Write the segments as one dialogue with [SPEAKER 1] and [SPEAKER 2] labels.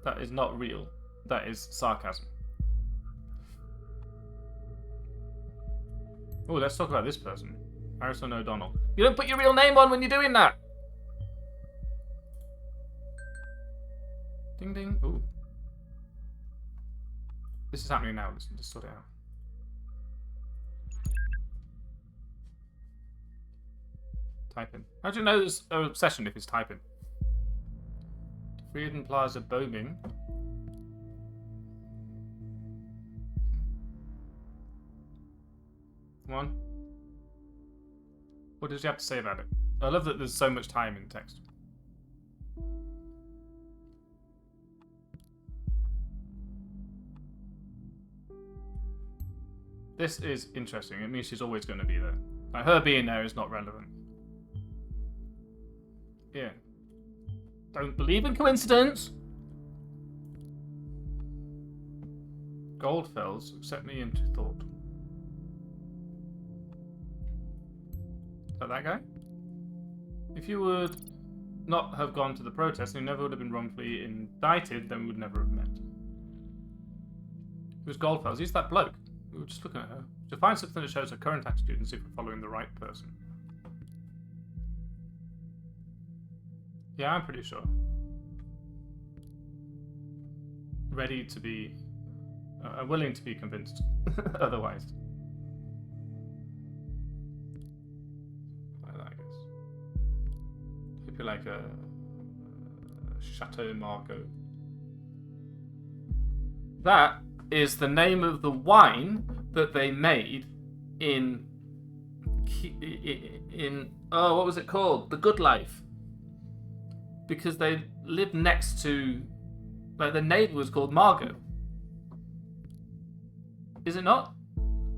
[SPEAKER 1] That is not real. That is sarcasm. Oh, let's talk about this person. Harrison O'Donnell. You don't put your real name on when you're doing that! Ding ding. Ooh. This is happening now. Let's just sort it out. Typing. How do you know there's an obsession if it's typing? Freedom Plaza booming. Come on. What does he have to say about it? I love that there's so much time in text. This is interesting. It means she's always going to be there. Like, her being there is not relevant. Yeah. Don't believe in coincidence. Goldfells, accept me into thought. Is that guy? If you would not have gone to the protest and you never would have been wrongfully indicted, then we would never have met. Who's Goldfells? He's that bloke. We were just looking at her. To find something that shows her current attitude and see if we're following the right person. Yeah, I'm pretty sure. Ready to be... willing to be convinced. Otherwise. Like that, I guess. Could be like a Chateau Margaux. That is the name of the wine that they made in oh, what was it called? The Good Life. Because they lived next to, like, the neighbour was called Margot. Is it not?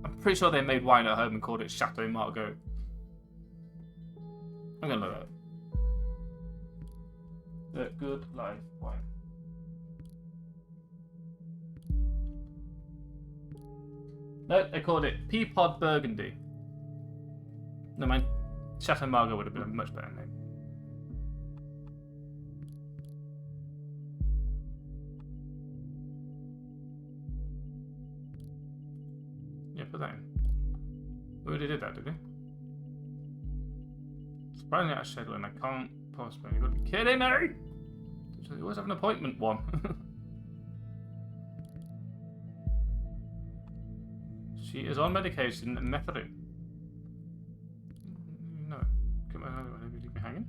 [SPEAKER 1] I'm pretty sure they made wine at home and called it Chateau Margaux. I'm gonna look at it. The Good Life wine. No, they called it Peapod Burgundy. No mind. Chateau Margaux would have been a much better name. Yeah, put that in. We already did that, did we? Surprisingly out of schedule, and I can't postpone. You've got to be kidding me! You always have an appointment one. She is on medication and methadone. No. Come on, leave me hanging?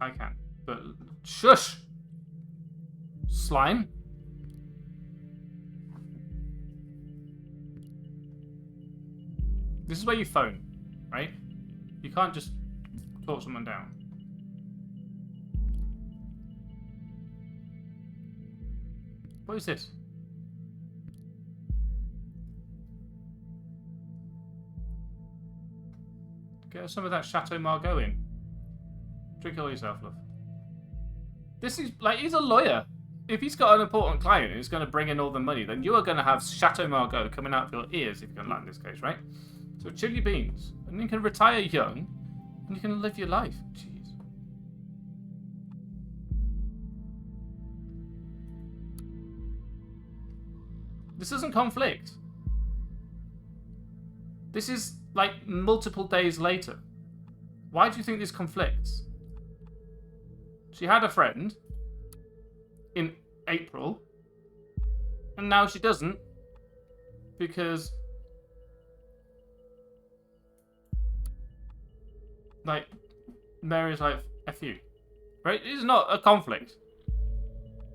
[SPEAKER 1] I can. But shush! Slime. This is where you phone, right? You can't just talk someone down. What is this? Get some of that Chateau Margaux in. Drink it all yourself, love. This is, like, he's a lawyer. If he's got an important client who's going to bring in all the money, then you are going to have Chateau Margaux coming out of your ears if you can land this case, right? So chill your beans. And you can retire young, and you can live your life. Jeez. This doesn't conflict. This is, like, multiple days later. Why do you think this conflicts? She had a friend in April, and now she doesn't, because, like, Mary's like, F you. Right? It's not a conflict.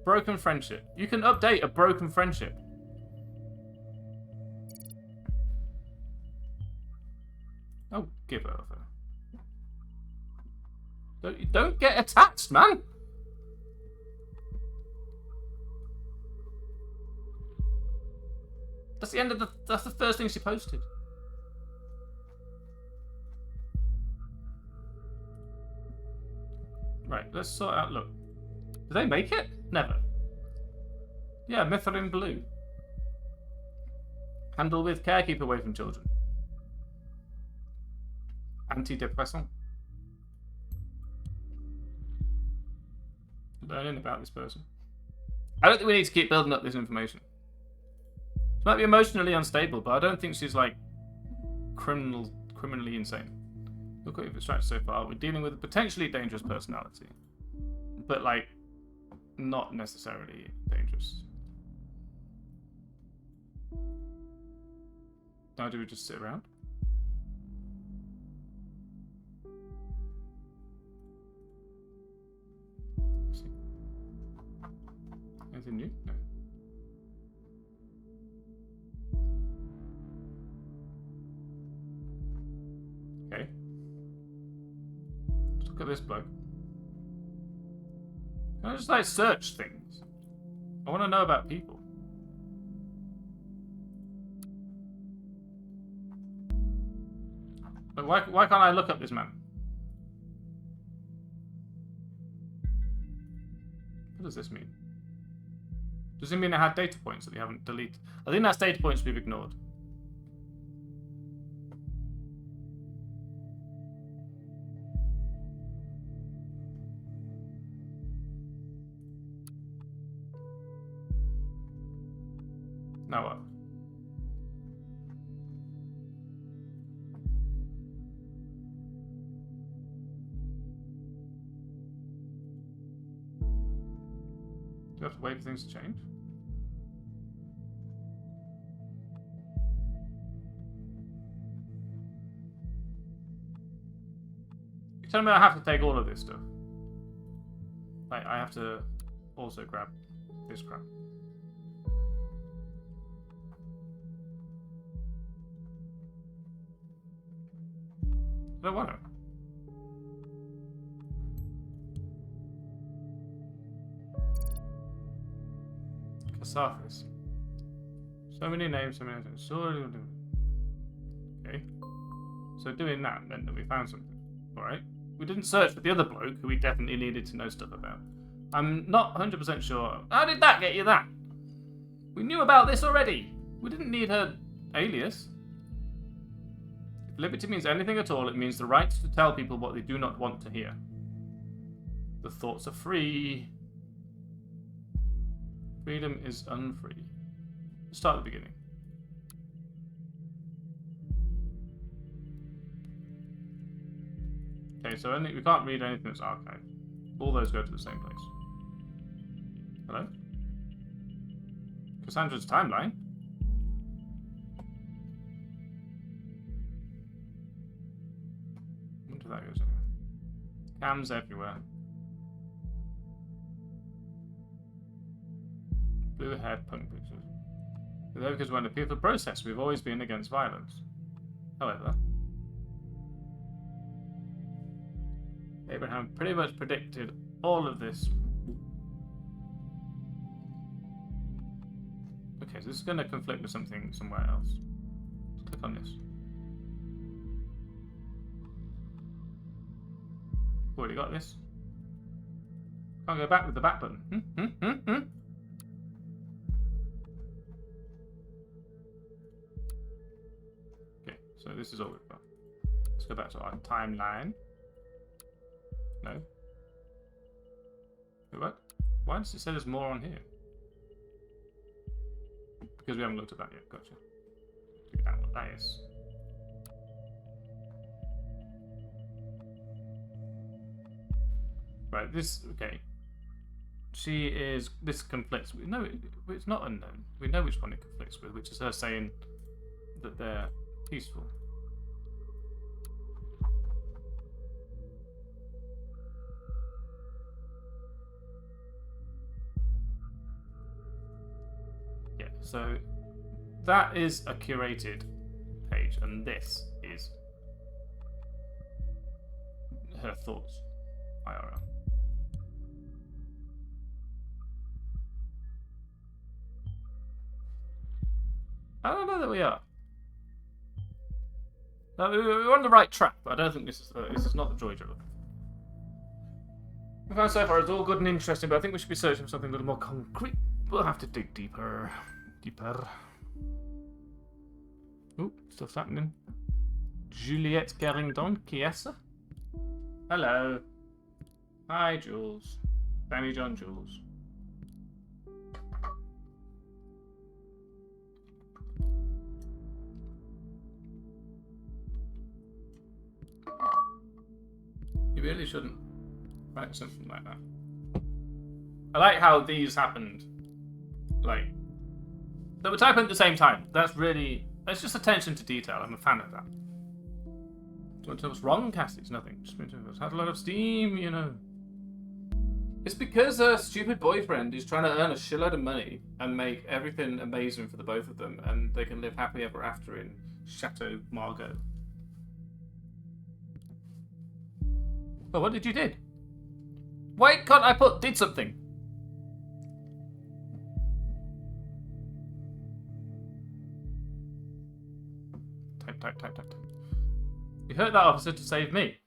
[SPEAKER 1] Broken friendship. You can update a broken friendship. Oh, give over. Don't get attached, man. That's the end of that's the first thing she posted. Right, let's sort out, look. Did they make it? Never. Yeah, methylene blue. Handle with care, keep away from children. Antidepressant. Learning about this person. I don't think we need to keep building up this information. She might be emotionally unstable, but I don't think she's like criminally insane. Look what we've extracted so far. We're dealing with a potentially dangerous personality, but like not necessarily dangerous. Now do we just sit around? Let's see. Anything new? No. Okay. Let's look at this bloke. Can I just like search things? I want to know about people. But why can't I look up this man? What does this mean? Does it mean it had data points that we haven't deleted? I think that's data points we've ignored. Now what? Do you have to wait for things to change? You're telling me I have to take all of this stuff? Like, I have to also grab this crap. I don't want to. Surface. So many names, so many things. Okay. So doing that meant that we found something. Alright. We didn't search for the other bloke who we definitely needed to know stuff about. I'm not 100% sure. How did that get you that? We knew about this already. We didn't need her alias. If liberty means anything at all, it means the right to tell people what they do not want to hear. The thoughts are free. Freedom is unfree. Let's start at the beginning. Okay, so we can't read anything that's archived. All those go to the same place. Hello? Cassandra's timeline? I wonder if that goes anywhere. Cams everywhere. Blue-haired punk pictures. Though because we're in a peaceful process, we've always been against violence. However, Abraham pretty much predicted all of this. Okay, so this is going to conflict with something somewhere else. Let's click on this. Already got this. Can't go back with the back button. So this is all we've got. Let's go back to our timeline. No. Wait, what? Why does it say there's more on here? Because we haven't looked at that yet. Gotcha. Figure out what that is. Right, this... Okay. She is... This conflicts... No, it's not unknown. We know which one it conflicts with, which is her saying that they're peaceful. Yeah, so that is a curated page, and this is her thoughts, IRL. I don't know that we are. No, we're on the right track, but I don't think this is not the joy drill. We found so far it's all good and interesting, but I think we should be searching for something a little more concrete. We'll have to dig deeper. Ooh, stuff's happening. Juliette Carrington, Chiesa. Hello. Hi, Jules. Danny John Jules. really shouldn't write something like that. I like how these happened. Like, they were typing at the same time. That's just attention to detail. I'm a fan of that. What's wrong, Cassie? It's nothing. Just had a lot of steam, you know. It's because her stupid boyfriend is trying to earn a shitload of money and make everything amazing for the both of them, and they can live happily ever after in Chateau Margaux. Well, what did you do? Why can't I did something? Type. You hurt that officer to save me.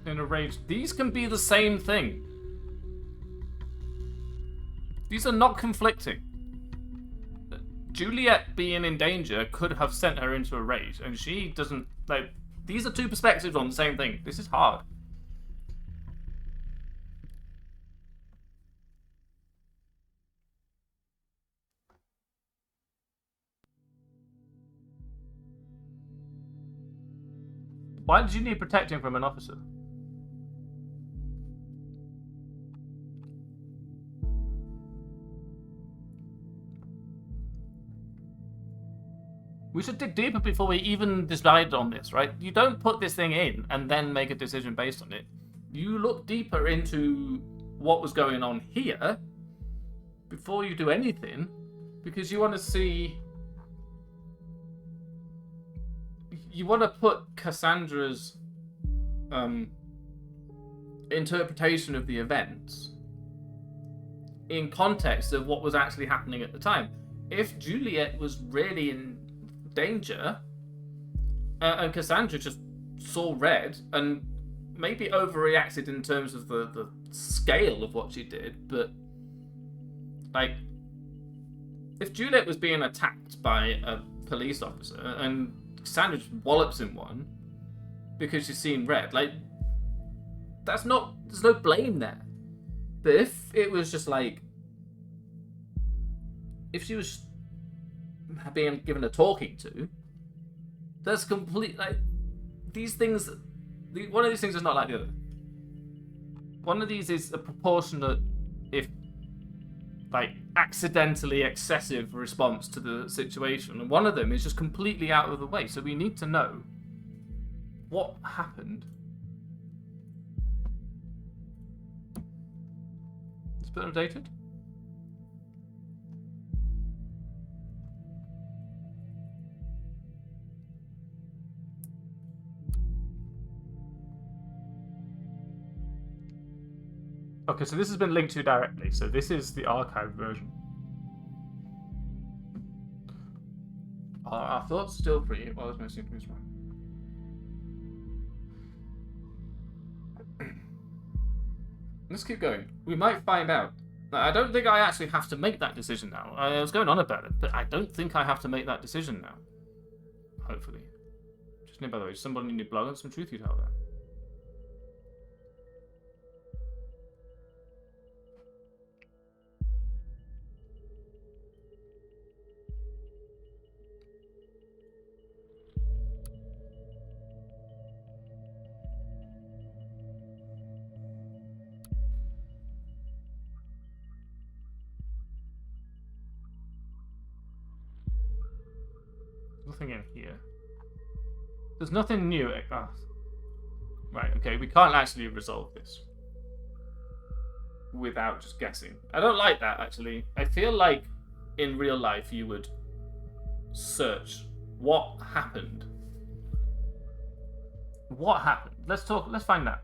[SPEAKER 1] In a rage. These can be the same thing. These are not conflicting. Juliet being in danger could have sent her into a rage, and she doesn't, like, these are two perspectives on the same thing. This is hard. Why did you need protecting from an officer? We should dig deeper before we even decide on this, right? You don't put this thing in and then make a decision based on it. You look deeper into what was going on here before you do anything, because you want to see... You want to put Cassandra's interpretation of the events in context of what was actually happening at the time. If Juliet was really in danger and Cassandra just saw red and maybe overreacted in terms of the scale of what she did, but like, if Juliet was being attacked by a police officer and Cassandra just wallops in one because she's seen red, like, there's no blame there. But if it was just like, if she was being given a talking to, that's complete, like, these things, one of these things is not like the other. One of these is a proportionate, if like accidentally excessive response to the situation, and one of them is just completely out of the way. So we need to know what happened. It's a bit updated. Okay, so this has been linked to directly. So this is the archived version. Our thoughts still pretty. Well, there's no seem to be wrong. Let's keep going. We might find out. I don't think I actually have to make that decision now. I was going on about it, but I don't think I have to make that decision now. Hopefully. Just by the way, somebody in your blog and some truth you tell there. Nothing in here. There's nothing new. Oh. Right, okay, we can't actually resolve this without just guessing. I don't like that, actually. I feel like in real life you would search what happened. What happened? Let's find that.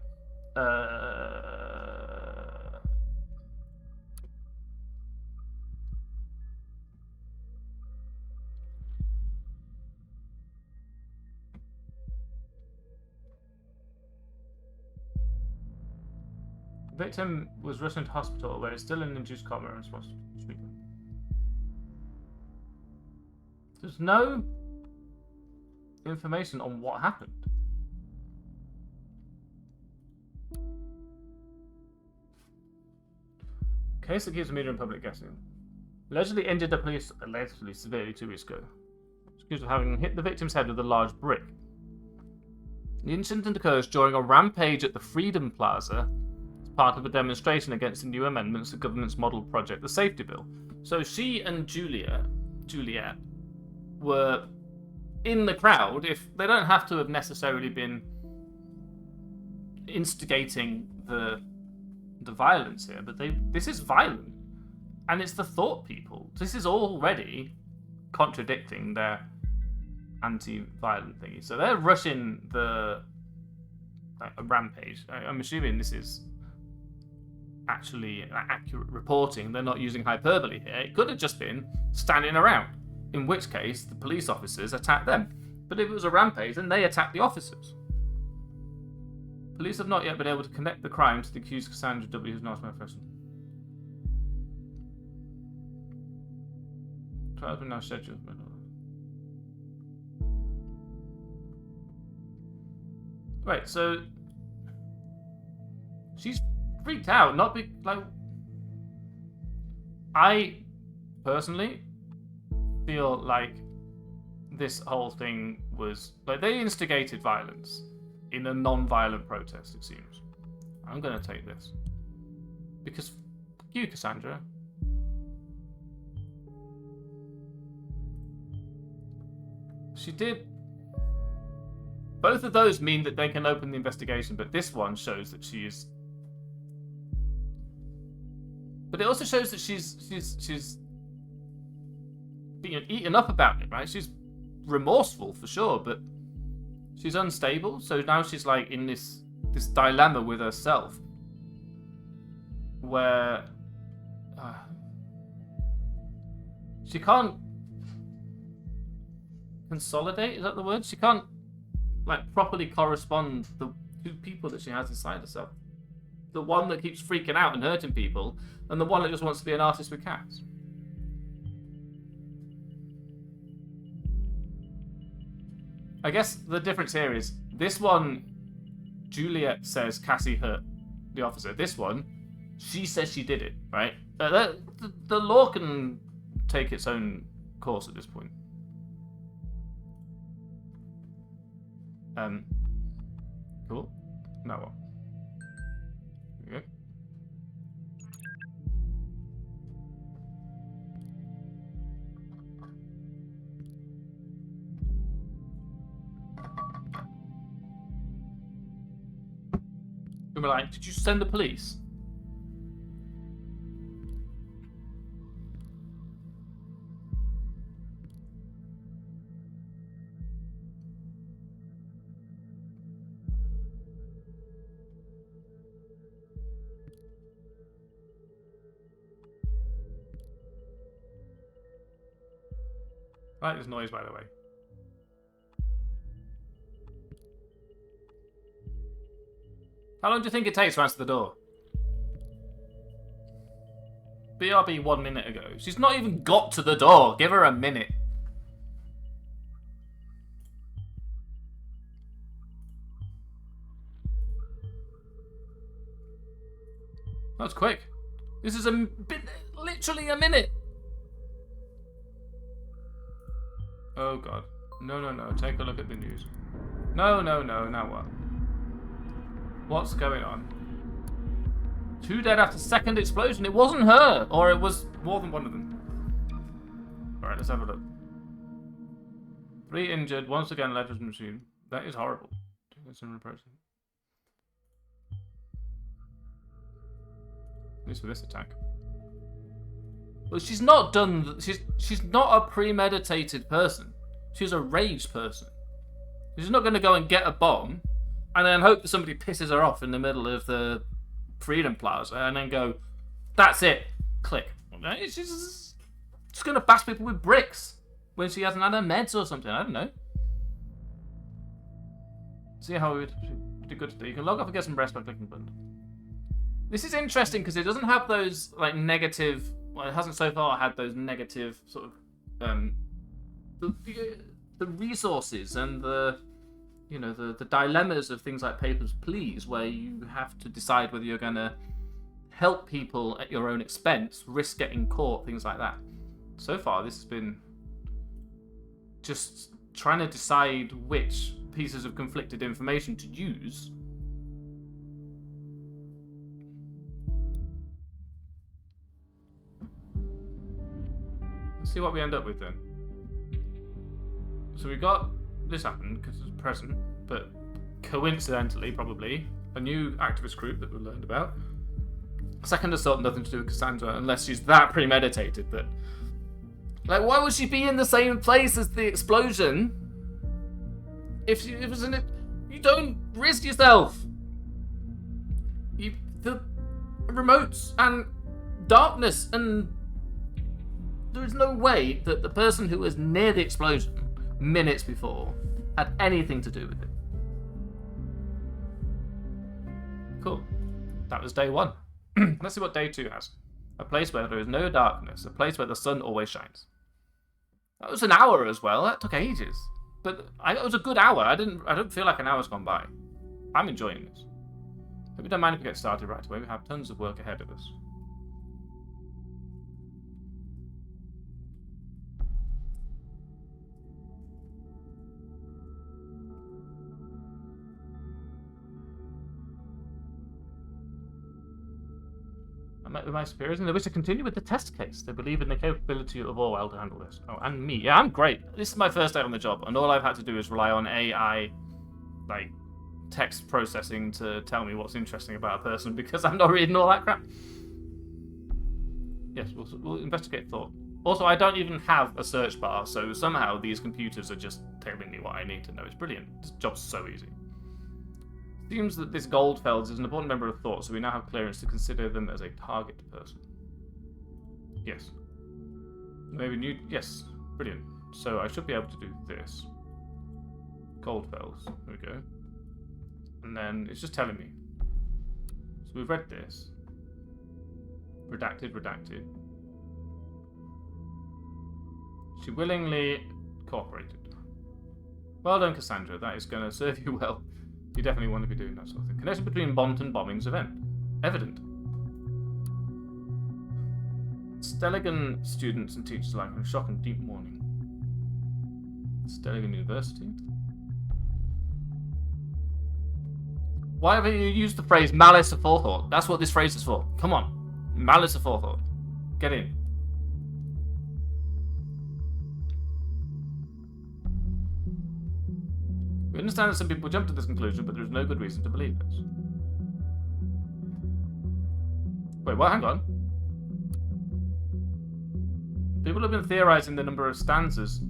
[SPEAKER 1] The victim was rushed into hospital where it's still in induced coma and response to treatment. There's no information on what happened. Case that keeps the media and public guessing. Allegedly injured the police allegedly severely 2 weeks ago. Accused of having hit the victim's head with a large brick. The incident occurs during a rampage at the Freedom Plaza as part of a demonstration against the new amendments to the government's model project, the Safety Bill. So she and Juliet were in the crowd. If they don't have to have necessarily been instigating the violence here, but this is violent, and it's the thought people. This is already contradicting their anti-violent thingy. So they're rushing a rampage. I'm assuming this is actually accurate reporting. They're not using hyperbole here. It could have just been standing around, in which case the police officers attacked them. But if it was a rampage, then they attacked the officers. Police have not yet been able to connect the crime to the accused Cassandra W., who's not my person. Trials are now scheduled. Right, so she's freaked out, I personally feel like this whole thing was they instigated violence in a non-violent protest, it seems. I'm gonna take this because fuck you, Cassandra. She did. Both of those mean that they can open the investigation, but this one shows that she is. But it also shows that she's being eaten up about it, right? She's remorseful for sure, but she's unstable. So now she's like in this dilemma with herself, where she can't consolidate. Is that the word? She can't properly correspond the two people that she has inside herself. The one that keeps freaking out and hurting people, and the one that just wants to be an artist with cats. I guess the difference here is this one, Juliet says Cassie hurt the officer. This one, she says she did it, right? The law can take its own course at this point. Cool. Now what? Okay. You'll be like, did you send the police? Right, there's noise, by the way. How long do you think it takes to answer the door? BRB 1 minute ago. She's not even got to the door. Give her a minute. That's quick. This is literally a minute. Oh god. No. Take a look at the news. No. Now what? What's going on? 2 dead after second explosion. It wasn't her. Or it was more than one of them. Alright, let's have a look. 3 injured. Once again, led was machine. That is horrible. That's an approach. At least for this attack. Well, she's not done. She's not a premeditated person. She's a raged person. She's not going to go and get a bomb and then hope that somebody pisses her off in the middle of the Freedom Plaza and then go, that's it, click. She's just going to bash people with bricks when she hasn't had her meds or something. I don't know. See how we do good today. You can log off and get some rest by clicking the button. This is interesting because it doesn't have those negative. Well, it hasn't so far had those negative sort of the resources and the dilemmas of things like Papers, Please, where you have to decide whether you're going to help people at your own expense, risk getting caught, things like that. so far this has been just trying to decide which pieces of conflicted information to use. Let's see what we end up with then. So we got this happened because it's present, but coincidentally, probably, a new activist group that we learned about. Second assault, nothing to do with Cassandra, unless she's that premeditated that... Like, why would she be in the same place as the explosion? If she was in it... You don't risk yourself! The remotes and darkness and... There is no way that the person who was near the explosion minutes before had anything to do with it. Cool. That was day 1. Let's see what day 2 has. A place where there is no darkness. A place where the sun always shines. That was an hour as well. That took ages. But it was a good hour. I don't feel like an hour's gone by. I'm enjoying this. Hope you don't mind if we get started right away. We have tons of work ahead of us. I met with my superiors and they wish to continue with the test case. They believe in the capability of Orwell to handle this. Oh, and me. Yeah, I'm great. This is my first day on the job, and all I've had to do is rely on AI, like, text processing to tell me what's interesting about a person because I'm not reading all that crap. Yes, we'll investigate thought. Also, I don't even have a search bar, so somehow these computers are just telling me what I need to know. It's brilliant. This job's so easy. Seems that this Goldfeld is an important member of thought, so we now have clearance to consider them as a target person. Yes. Maybe new... Yes. Brilliant. So I should be able to do this. Goldfelds. There we go. And then it's just telling me. So we've read this. Redacted, redacted. She willingly cooperated. Well done, Cassandra. That is going to serve you well. You definitely want to be doing that sort of thing. Connection between Bont and bombings evident. Stelligan students and teachers alike in shock and deep mourning. Stelligan University. Why haven't you used the phrase malice aforethought? That's what this phrase is for. Come on. Malice aforethought. Get in. We understand that some people jump to this conclusion, but there is no good reason to believe this. Wait, what? Hang on. People have been theorizing the number of stanzas.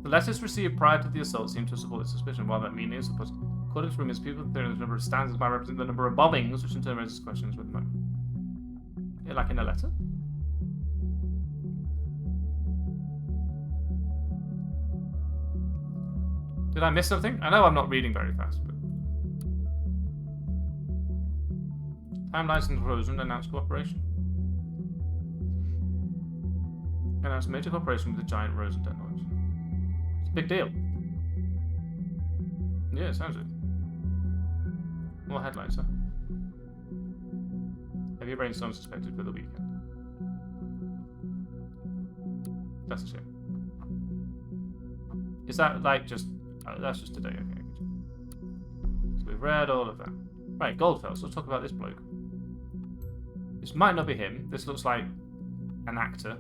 [SPEAKER 1] The letters received prior to the assault seem to support this suspicion. While that meaning is supposed, according to rumors, people have theorized the number of stanzas might represent the number of bombings, which in turn raises questions with them. Yeah, like in a letter? Did I miss something? I know I'm not reading very fast, but... Timelines and Rosen announced cooperation. Announced major cooperation with the giant Rosen technology. It's a big deal. Yeah, it sounds it. More headlines, huh? Heavy rainstorm suspected for the weekend. That's a shame. Is that like just... Oh, that's just today, okay. So we've read all of that. Right, Goldfeld, so let's talk about this bloke. This might not be him. This looks like an actor.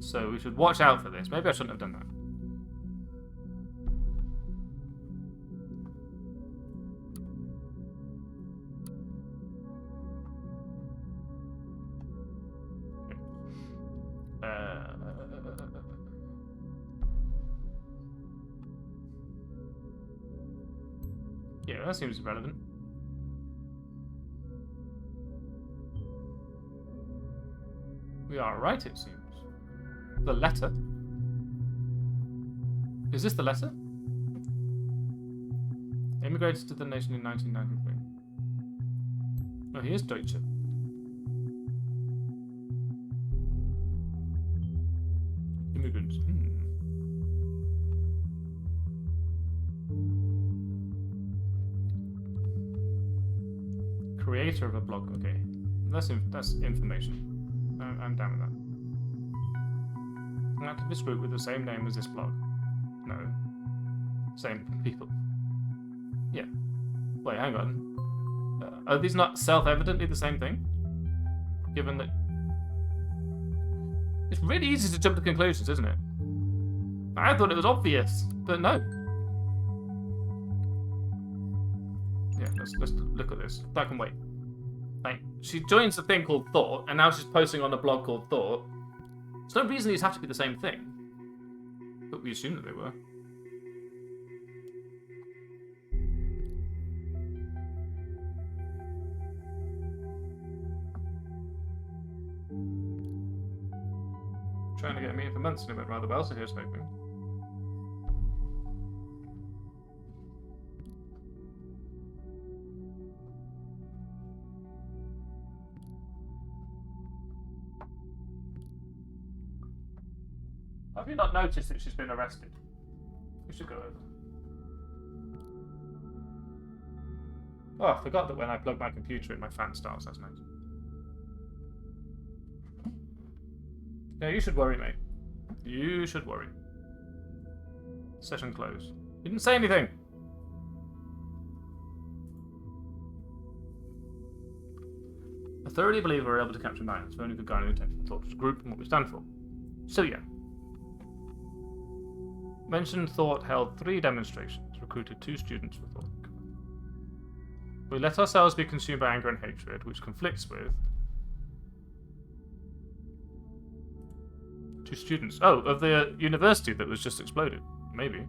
[SPEAKER 1] So we should watch out for this. Maybe I shouldn't have done that. Yeah, that seems relevant. We are right, it seems. The letter? Is this the letter? Immigrated to the nation in 1993. Oh, he is Deutsche. Immigrants. Creator of a blog, okay. That's information. I'm down with that. An activist group with the same name as this blog. No. Same people. Yeah. Wait, hang on. Are these not self-evidently the same thing? Given that... It's really easy to jump to conclusions, isn't it? I thought it was obvious, but no. Yeah, let's look at this. That can wait. Like, she joins a thing called Thought, and now she's posting on a blog called Thought. There's no reason these have to be the same thing. But we assumed that they were. Trying to get me in for months and it went rather well, so here's hoping. Have you not noticed that she's been arrested? We should go over. Oh, I forgot that when I plugged my computer in, my fan starts. That's nice. Yeah, you should worry, mate. You should worry. Session closed. You didn't say anything. I thoroughly believe we're able to capture minds if only we could garner the attention of Thought's group and what we stand for. So yeah. Mentioned Thought held 3 demonstrations, recruited 2 students for Thought. We let ourselves be consumed by anger and hatred, which conflicts with 2 students. Oh, of the university that was just exploded. Maybe.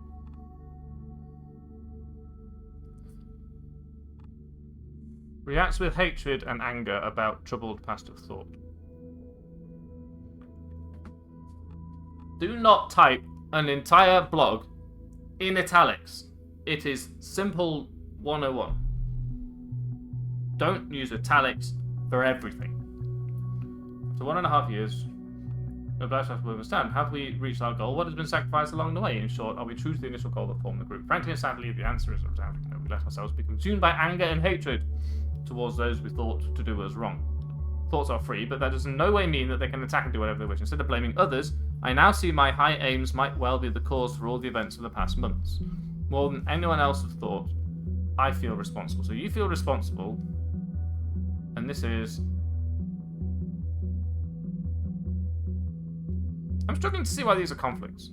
[SPEAKER 1] Reacts with hatred and anger about troubled past of Thought. Do not type an entire blog in italics. It is simple 101. Don't use italics for everything. So 1.5 years, about to understand, have we reached our goal? What has been sacrificed along the way? In short, are we true to the initial goal that formed the group? Frankly and sadly, the answer is resounding no. We let ourselves be consumed by anger and hatred towards those we thought to do us wrong. Thoughts are free, but that does in no way mean that they can attack and do whatever they wish. Instead of blaming others, I now see my high aims might well be the cause for all the events of the past months. More than anyone else has thought, I feel responsible. So you feel responsible, and this is... I'm struggling to see why these are conflicts.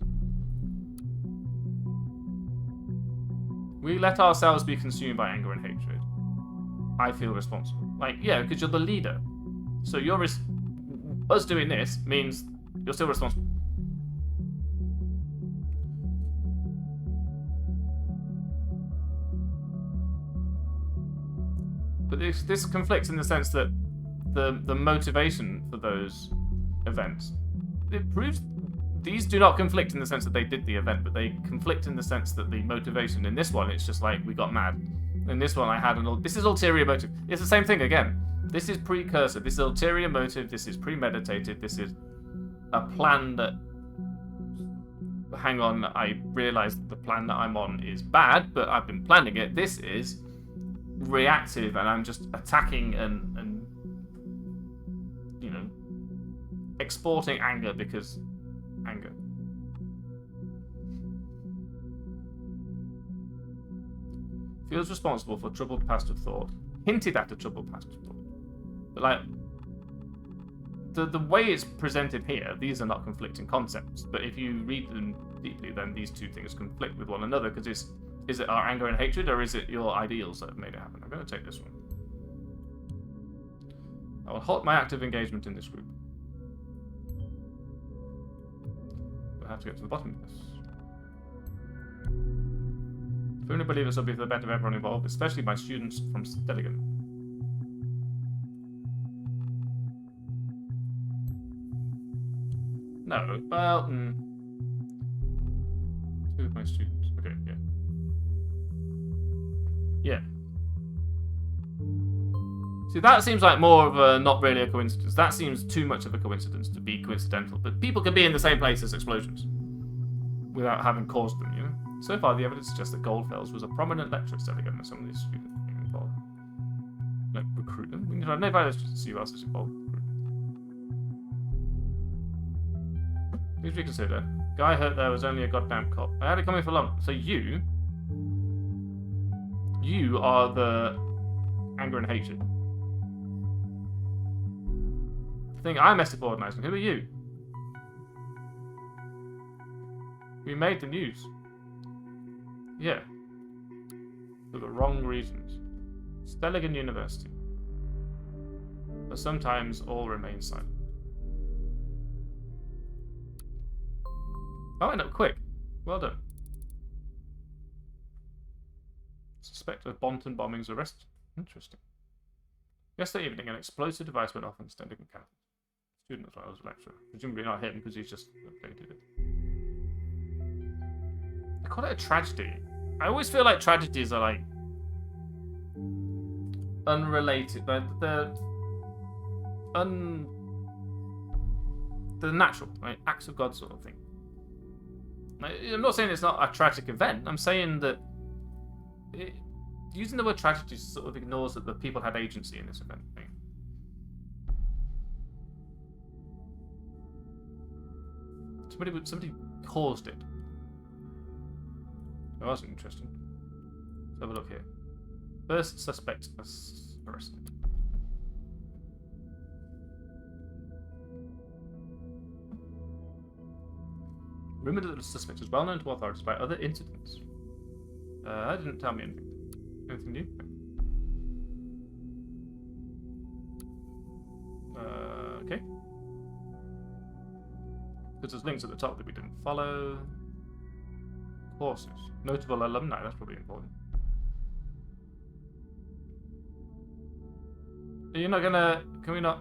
[SPEAKER 1] We let ourselves be consumed by anger and hatred. I feel responsible. Like, yeah, because you're the leader. So you're us doing this means you're still responsible. But this conflicts in the sense that the motivation for those events, it proves these do not conflict in the sense that they did the event, but they conflict in the sense that the motivation in this one, it's just like we got mad. In this one, I had this is ulterior motive. It's the same thing again. This is precursor. This is ulterior motive. This is premeditated. This is a plan that... Hang on, I realise that the plan that I'm on is bad, but I've been planning it. This is reactive, and I'm just attacking and you know, exporting anger because anger. Feels responsible for troubled past of thought. Hinted at a troubled past of thought. But like, the way it's presented here, these are not conflicting concepts. But if you read them deeply, then these two things conflict with one another, because is it our anger and hatred, or is it your ideals that have made it happen? I'm going to take this one. I will halt my active engagement in this group. We'll have to get to the bottom of this. Firmly believe this will be for the better of everyone involved, especially my students from Stedigan. No, well, two of my students. Okay, yeah. Yeah. See, that seems like more of a not really a coincidence. That seems too much of a coincidence to be coincidental. But people can be in the same place as explosions without having caused them, you know? So far, the evidence suggests that Goldfells was a prominent lecturer at Stedigan, and some of these students were involved. Like, recruit them. We need to know just to see who else is involved. Please reconsider. Guy hurt there was only a goddamn cop. I had it coming for long. So you are the anger and hatred. The thing I messed up organising. Who are you? We made the news. Yeah. For the wrong reasons. Stelligan University. But sometimes all remain silent. Oh, went up quick. Well done. Suspect of Bonton bombings arrested. Interesting. Yesterday evening, an explosive device went off on Stelligan campus. Student as well as a lecturer. Presumably not him, because he's just updated it. They call it a tragedy. I always feel like tragedies are like unrelated, but they're natural, right? Acts of God sort of thing. I'm not saying it's not a tragic event. I'm saying that using the word tragedy sort of ignores that the people had agency in this event. Right? Somebody caused it. That wasn't interesting. Let's have a look here. First suspect arrested. Rumoured that the suspect was well known to authorities by other incidents. That didn't tell me anything. Anything new? Okay. Because there's links at the top that we didn't follow. Courses. Notable alumni, that's probably important. Are you not gonna... Can we not...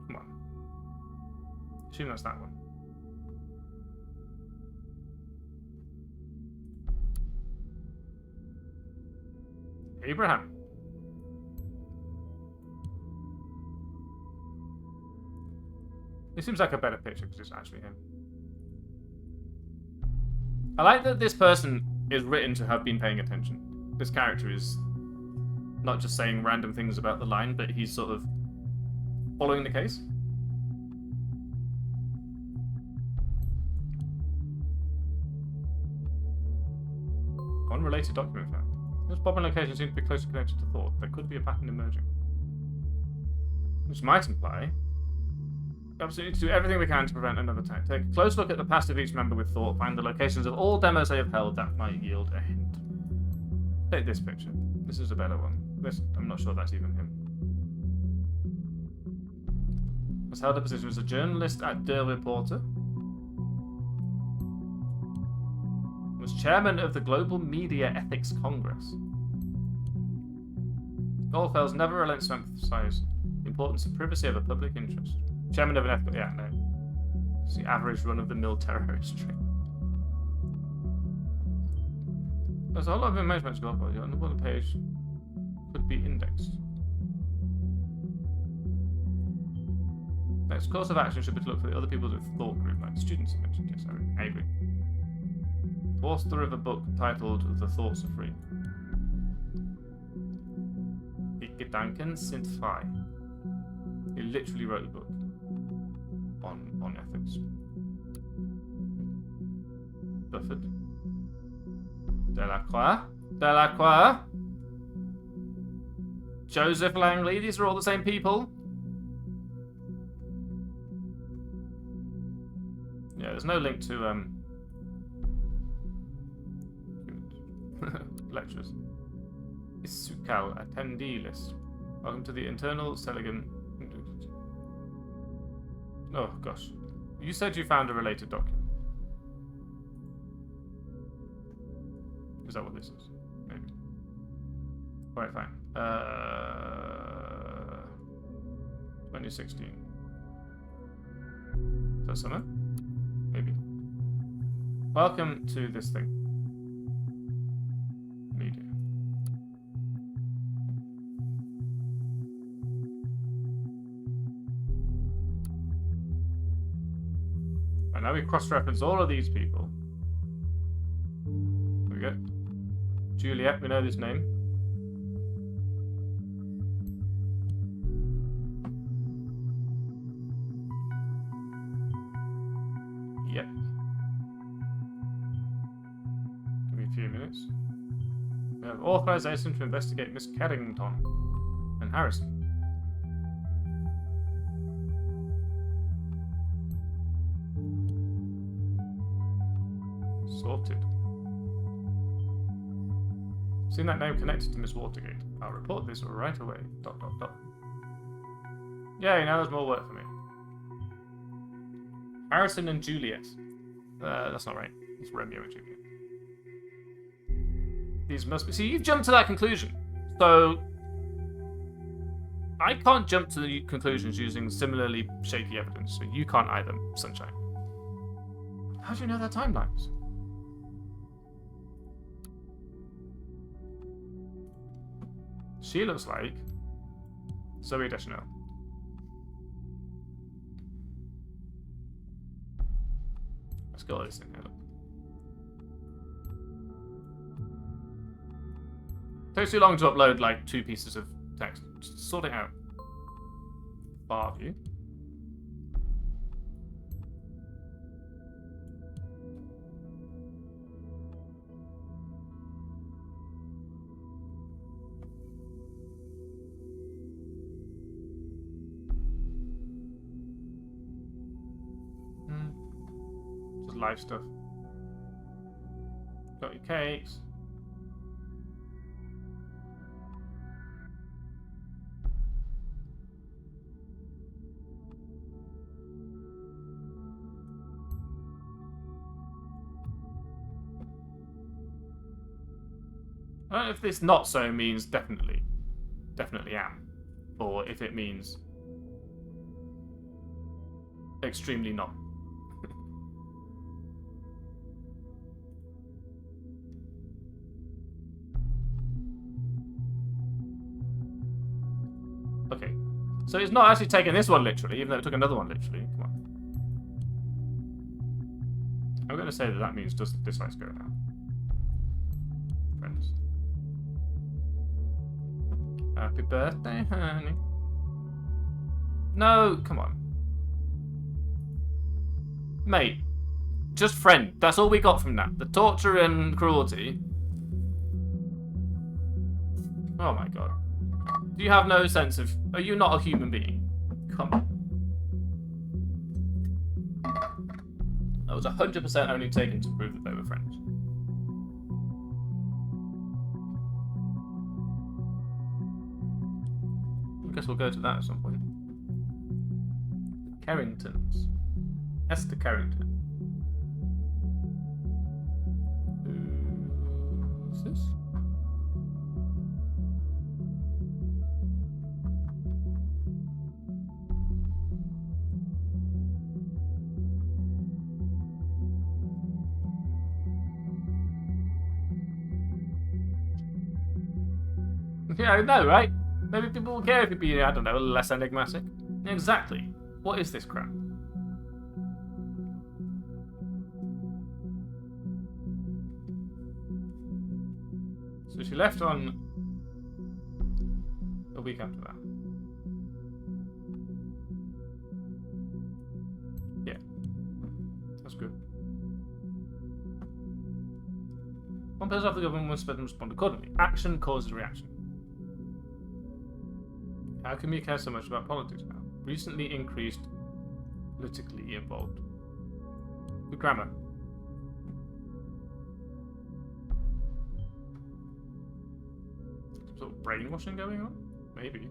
[SPEAKER 1] Come on. Assume that's that one. Abraham. This seems like a better picture because it's actually him. I like that this person is written to have been paying attention. This character is not just saying random things about the line, but he's sort of following the case. Unrelated document found. This bombing location seems to be closely connected to thought. There could be a pattern emerging. Which might imply absolutely to do everything we can to prevent another attack. Take a close look at the past of each member with thought. Find the locations of all demos they have held. That might yield a hint. Take this picture. This is a better one. This, I'm not sure that's even him. Has held a position as a journalist at Der Reporter. Was chairman of the Global Media Ethics Congress. Goldfell's never relents to emphasize the importance of privacy over public interest. Chairman of an ethical... Yeah, no. It's the average run-of-the-mill terrorist string. There's a whole lot of information about Goldfell. On the page could be indexed. Next course of action should be to look for the other people with thought group, like the students you mentioned. Yes, I agree. Author of a book titled The Thoughts Are Free. Die Gedanken sind frei. He literally wrote a book on ethics. Buffett. Delacroix. Joseph Langley. These are all the same people. Yeah, there's no link to lectures. Isucal attendee list. Welcome to the internal Stelligan. Oh gosh. You said you found a related document. Is that what this is? Maybe. Alright, fine. 2016. Is that summer? Maybe. Welcome to this thing. Media. And now we cross-reference all of these people. There we go. Juliet, we know this name. few minutes. We have authorization to investigate Miss Carrington and Harrison. Sorted. Seen that name connected to Miss Watergate. I'll report this right away. ... Yay, now there's more work for me. Harrison and Juliet. That's not right. It's Romeo and Juliet. These must be... See, you've jumped to that conclusion. So... I can't jump to the conclusions using similarly shaky evidence, so you can't either, Sunshine. How do you know their timelines? She looks like Zoe Deschanel. Let's go this in here. Look. Takes too long to upload like 2 pieces of text. Just sort it out. Bar view. Just live stuff. Got your cakes. I don't know if this not so means definitely am, or if it means extremely not. Okay, so it's not actually taking this one literally, even though it took another one literally. Come on. I'm going to say that means does the dislikes go now? Friends. Happy birthday, honey. No, come on. Mate, just friend. That's all we got from that. The torture and cruelty. Oh my god. Do you have no sense of... Are you not a human being? Come on. That was 100% only taken to prove that they were friends. I guess we'll go to that at some point. The Carringtons. Esther Carrington. Who's this? Yeah, I know, right? Maybe people will care if you be, I don't know, less enigmatic. Exactly. What is this crap? So she left on a week after that. Yeah. That's good. One person of the government must respond accordingly. Action causes reaction. How can we care so much about politics now? Recently increased politically involved. Good grammar. Some sort of brainwashing going on? Maybe.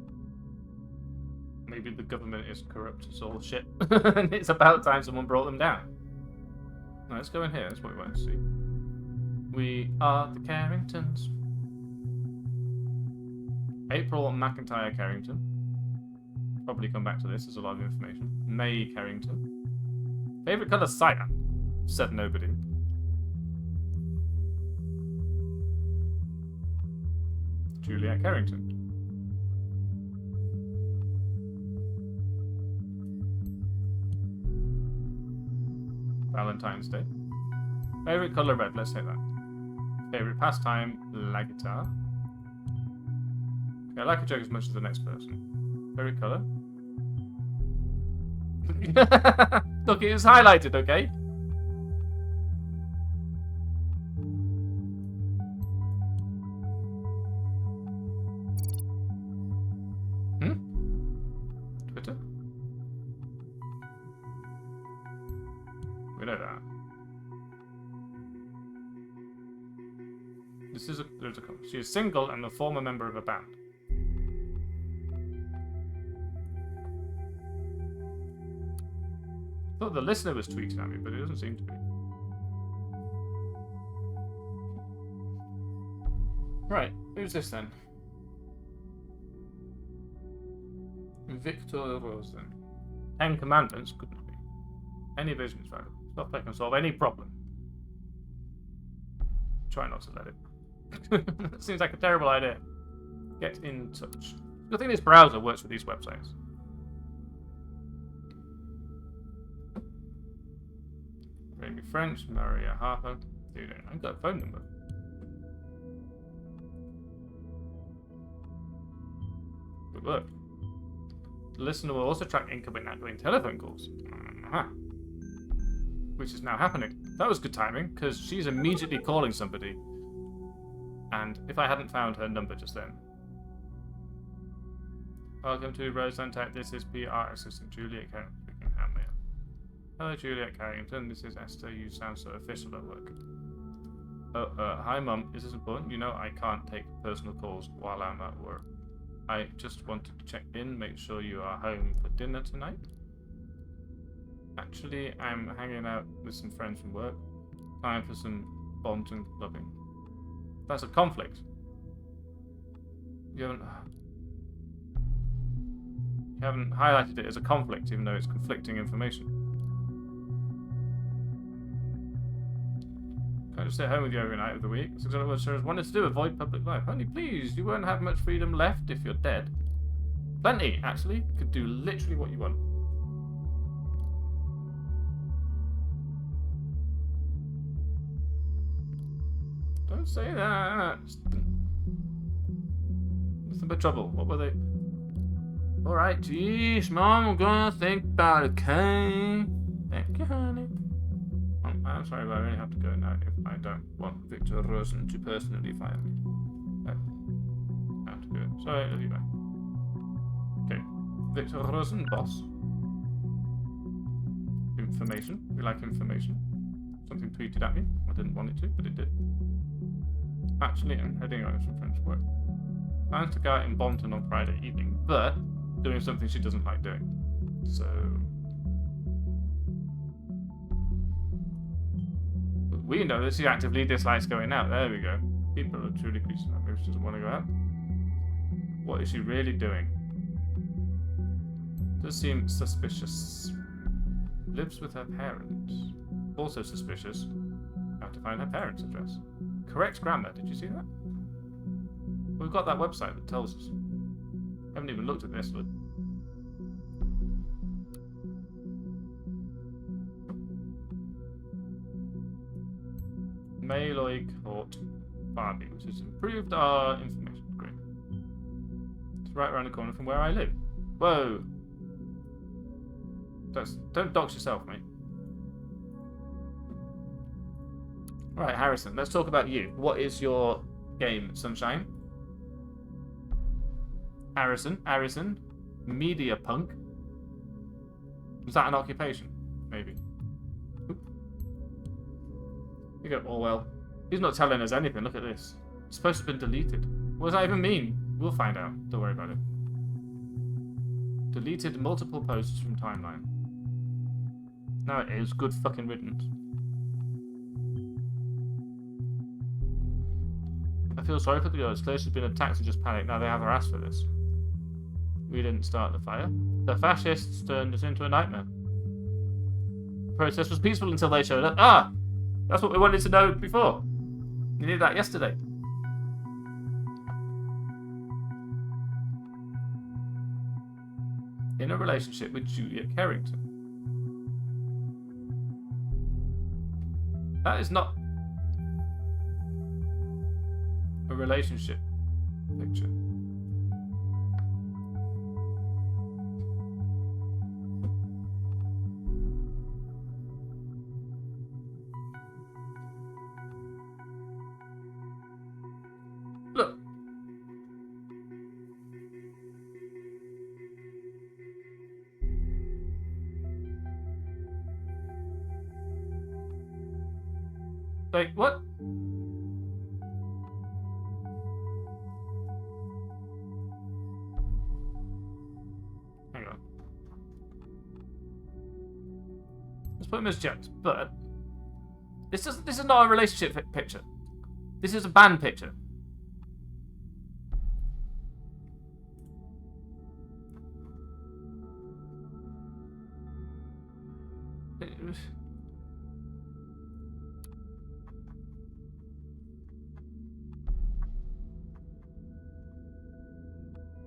[SPEAKER 1] Maybe the government is corrupt as all shit. And it's about time someone brought them down. Right, let's go in here. That's what we want to see. We are the Carringtons. April McIntyre Carrington. Probably come back to this. There's a lot of information. May Carrington. Favorite colour cyan. Said nobody. Juliet Carrington. Valentine's Day. Favorite colour red. Let's say that. Favorite pastime. La guitar. Okay, I like a joke as much as the next person. Favorite colour? Look, it was highlighted, okay? She is single and a former member of a band. I thought the listener was tweeting at me, but it doesn't seem to be. Right, who's this then? Victor Rosen. 10 Commandments couldn't be. Any vision is valuable. Stuff that can solve any problem. Try not to let it. Seems like a terrible idea. Get in touch. Good thing this browser works for these websites. Maybe French, Maria Harper. Dude, I've got a phone number. Good work. The listener will also track incoming and outgoing telephone calls. Which is now happening. That was good timing, because she's immediately calling somebody. And if I hadn't found her number just then. Welcome to Roseland Tech. This is PR Assistant Juliet Carrington speaking. How may I? Hello, Juliet Carrington. This is Esther. You sound so official at work. Hi, Mum. Is this important? You know I can't take personal calls while I'm at work. I just wanted to check in, make sure you are home for dinner tonight. Actually, I'm hanging out with some friends from work. Time for some Bonton clubbing. That's a conflict. You haven't highlighted it as a conflict, even though it's conflicting information. Can I just stay home with you every night of the week? That's exactly what Sarah's wanted to do, avoid public life. Honey, please, you won't have much freedom left if you're dead. Plenty, actually. You could do literally what you want. Don't say that. Nothing but trouble. What were they? Alright, geez, Mom, I'm gonna think about it, okay? Thank you, honey. I'm sorry, but I really have to go now if I don't want Victor Rosen to personally fire me. I have to go. Sorry, I'll be back. Okay. Victor Rosen, boss. Information. We like information. Something tweeted at me. I didn't want it to, but it did. Actually, I'm heading out with some friends for work. Plans to go out in Bonton on Friday evening, but doing something she doesn't like doing. So... we know that she actively dislikes going out. There we go. People are truly creatures that maybe she doesn't want to go out. What is she really doing? Does seem suspicious. Lives with her parents. Also suspicious. Have to find her parents' address. Correct grammar. Did you see that? We've got that website that tells us. Haven't even looked at this. Look. Maloy Court, Barbie, which has improved our information. Great. It's right around the corner from where I live. Whoa! Don't dox yourself, mate. Right, Harrison, let's talk about you. What is your game, Sunshine? Harrison, media punk. Is that an occupation? Maybe. Oop. You go, Orwell. He's not telling us anything. Look at this. It's supposed to have been deleted. What does that even mean? We'll find out. Don't worry about it. Deleted multiple posts from timeline. No, it is. Good fucking riddance. I feel sorry for the girls. Clear she's been attacked and just panicked. Now they have her ass for this. We didn't start the fire. The fascists turned us into a nightmare. The protest was peaceful until they showed up. Ah! That's what we wanted to know before. You did that yesterday. In a relationship with Juliet Carrington. That is not a relationship picture. Look. Like, what? put him as jealous. But this is not a relationship picture. This is a band picture.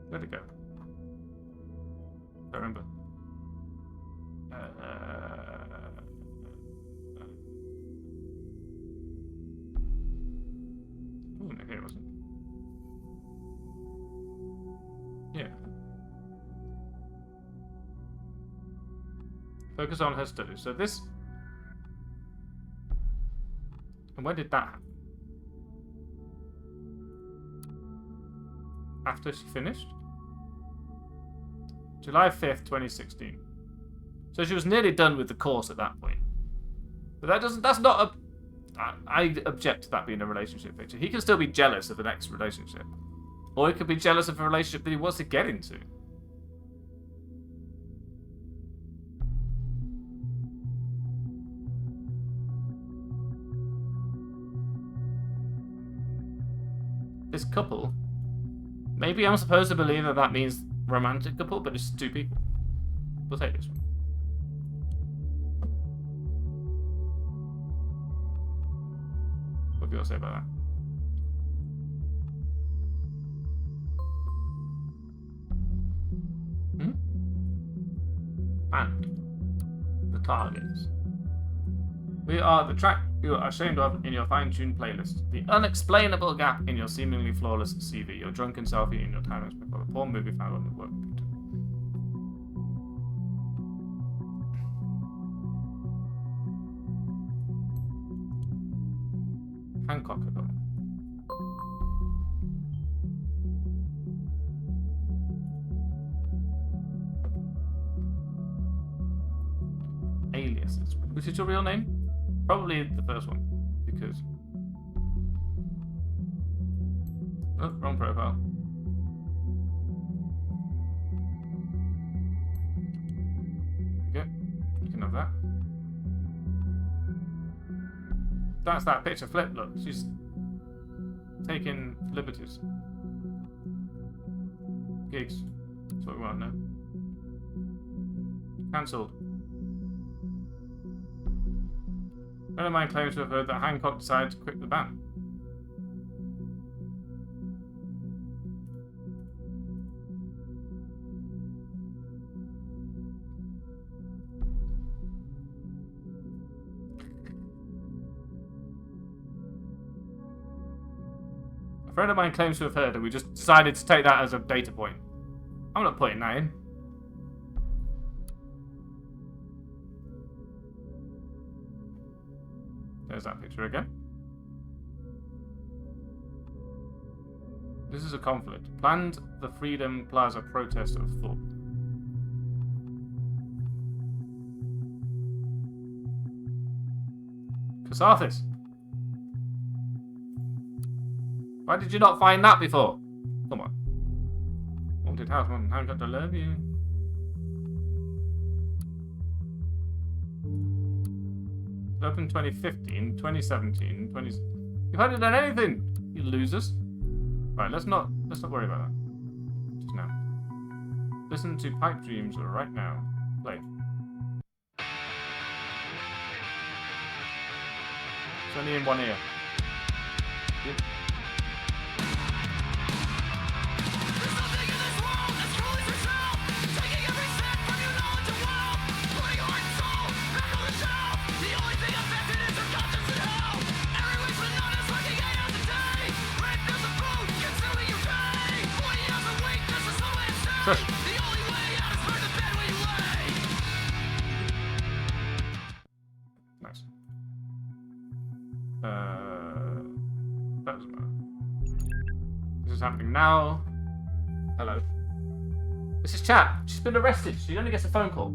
[SPEAKER 1] Where'd it go? Don't remember. No, here it wasn't. Yeah. Focus on her studies. So this... And when did that happen? After she finished? July 5th, 2016. So she was nearly done with the course at that point. But that's not a... I object to that being a relationship picture. He can still be jealous of the next relationship. Or he could be jealous of a relationship that he wants to get into. This couple... Maybe I'm supposed to believe that that means romantic couple, but it's two people. We'll take this one. What do you say about that? And the targets. We are the track you are ashamed of in your fine-tuned playlist. The unexplainable gap in your seemingly flawless CV. Your drunken selfie in your timeless before the porn movie found on the work computer. Hancock ago. Aliases. Which is your real name? Probably the first one, because... Oh, wrong profile. Okay, you can have that. That's that picture flip, look. She's taking liberties. Gigs. That's what we want now. Cancelled. A friend of mine claims to have heard that Hancock decided to quit the band. A friend of mine claims to have heard, and we just decided to take that as a data point. I'm not putting that in. There's that picture again. This is a conflict. Planned the Freedom Plaza protest of thought. Catharsis. Why did you not find that before? Come on. Haunted house, man. I've got to love you. Open 2015, 2017, 20... You hadn't done anything, you losers. Right, let's not worry about that. Just now. Listen to Pipe Dreams right now. Play. It's only in one ear. Yep. Nice. That doesn't matter. This is happening now. Hello. This is chat. She's been arrested. She only gets a phone call.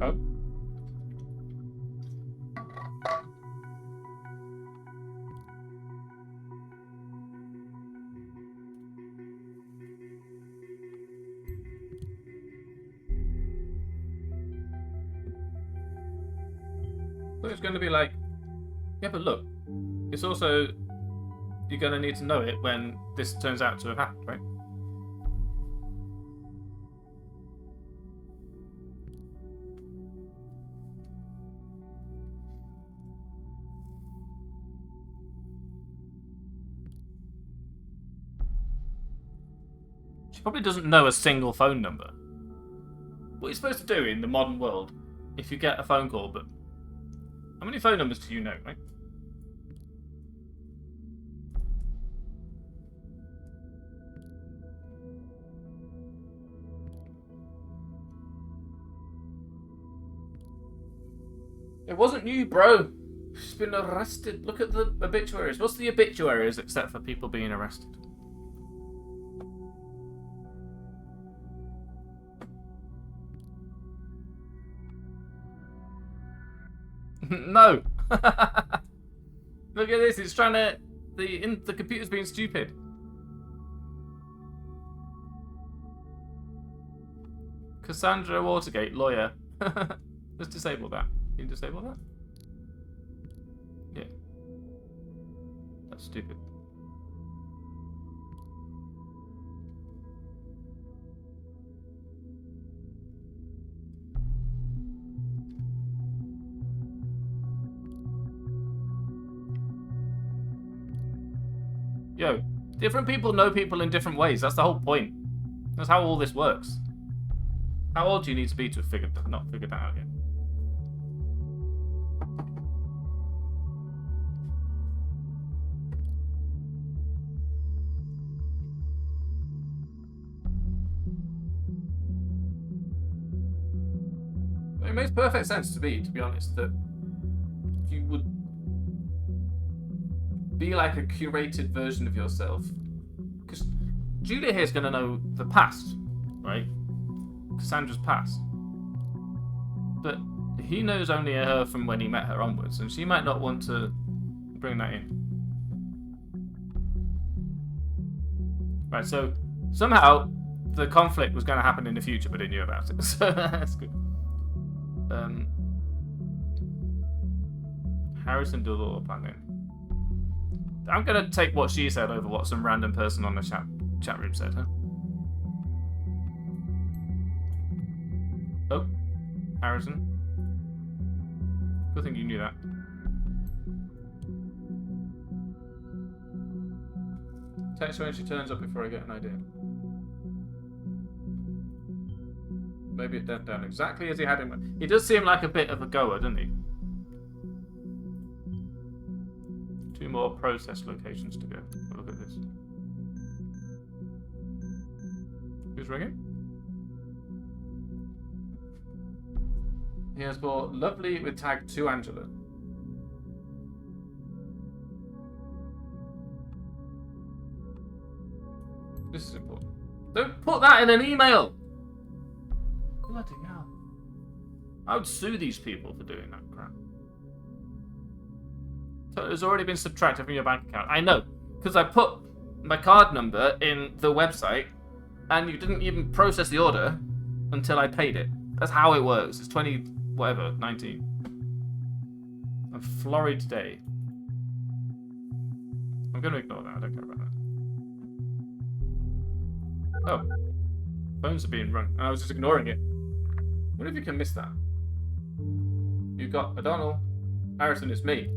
[SPEAKER 1] Oh. But it's going to be like, yeah, but look, it's also, you're going to need to know it when this turns out to have happened, right? She probably doesn't know a single phone number. What are you supposed to do in the modern world if you get a phone call, but how many phone numbers do you know, right? It wasn't you, bro. She's been arrested. Look at the obituaries. What's the obituaries except for people being arrested? No. Look at this. It's trying to. The computer's being stupid. Cassandra Watergate, lawyer. Let's disable that. Can you disable that? Yeah. That's stupid. Yo, different people know people in different ways. That's the whole point. That's how all this works. How old do you need to be to have not figured that out yet? It makes perfect sense to me, to be honest, that you would be like a curated version of yourself. Because Julia here's going to know the past, right? Cassandra's past. But he knows only her from when he met her onwards, and she might not want to bring that in. Right, so somehow the conflict was going to happen in the future, but he knew about it. So that's good. Harrison Delore planning. I'm going to take what she said over what some random person on the chat room said, huh? Oh, Harrison. Good thing you knew that. Text her when she turns up before I get an idea. Maybe it dead down exactly as he had him. He does seem like a bit of a goer, doesn't he? 2 more process locations to go. Look at this. Who's ringing? He has bought lovely with tag to Angela. This is important. Don't put that in an email! Bloody hell. I would sue these people for doing that crap. So it's already been subtracted from your bank account. I know, because I put my card number in the website and you didn't even process the order until I paid it. That's how it works. It's 20, whatever, 19. I'm flurried today. I'm going to ignore that. I don't care about that. Oh. Phones are being rung. And I was just ignoring it. What if you can miss that? You've got O'Donnell. Harrison is me.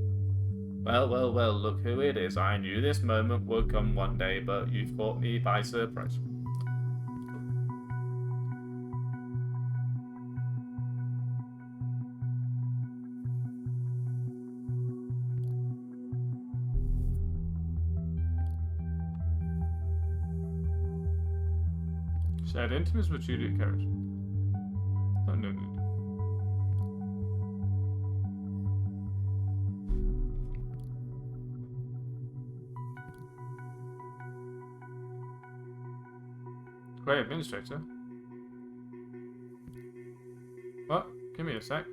[SPEAKER 1] Well, well, well, look who it is. I knew this moment would come one day, but you've caught me by surprise. Shared intimacy with Julia Carrot. Oh, no, no. Great administrator. What? Give me a sec.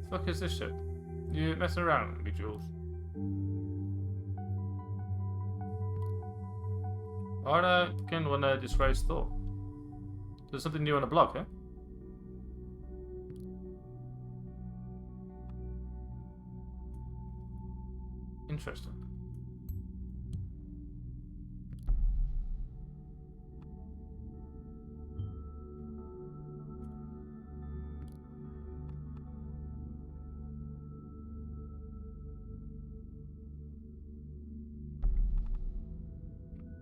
[SPEAKER 1] The fuck is this shit? You messing around with me, Jules? Alright, again, when disgrace thought. There's something new on the blog, huh? Interesting.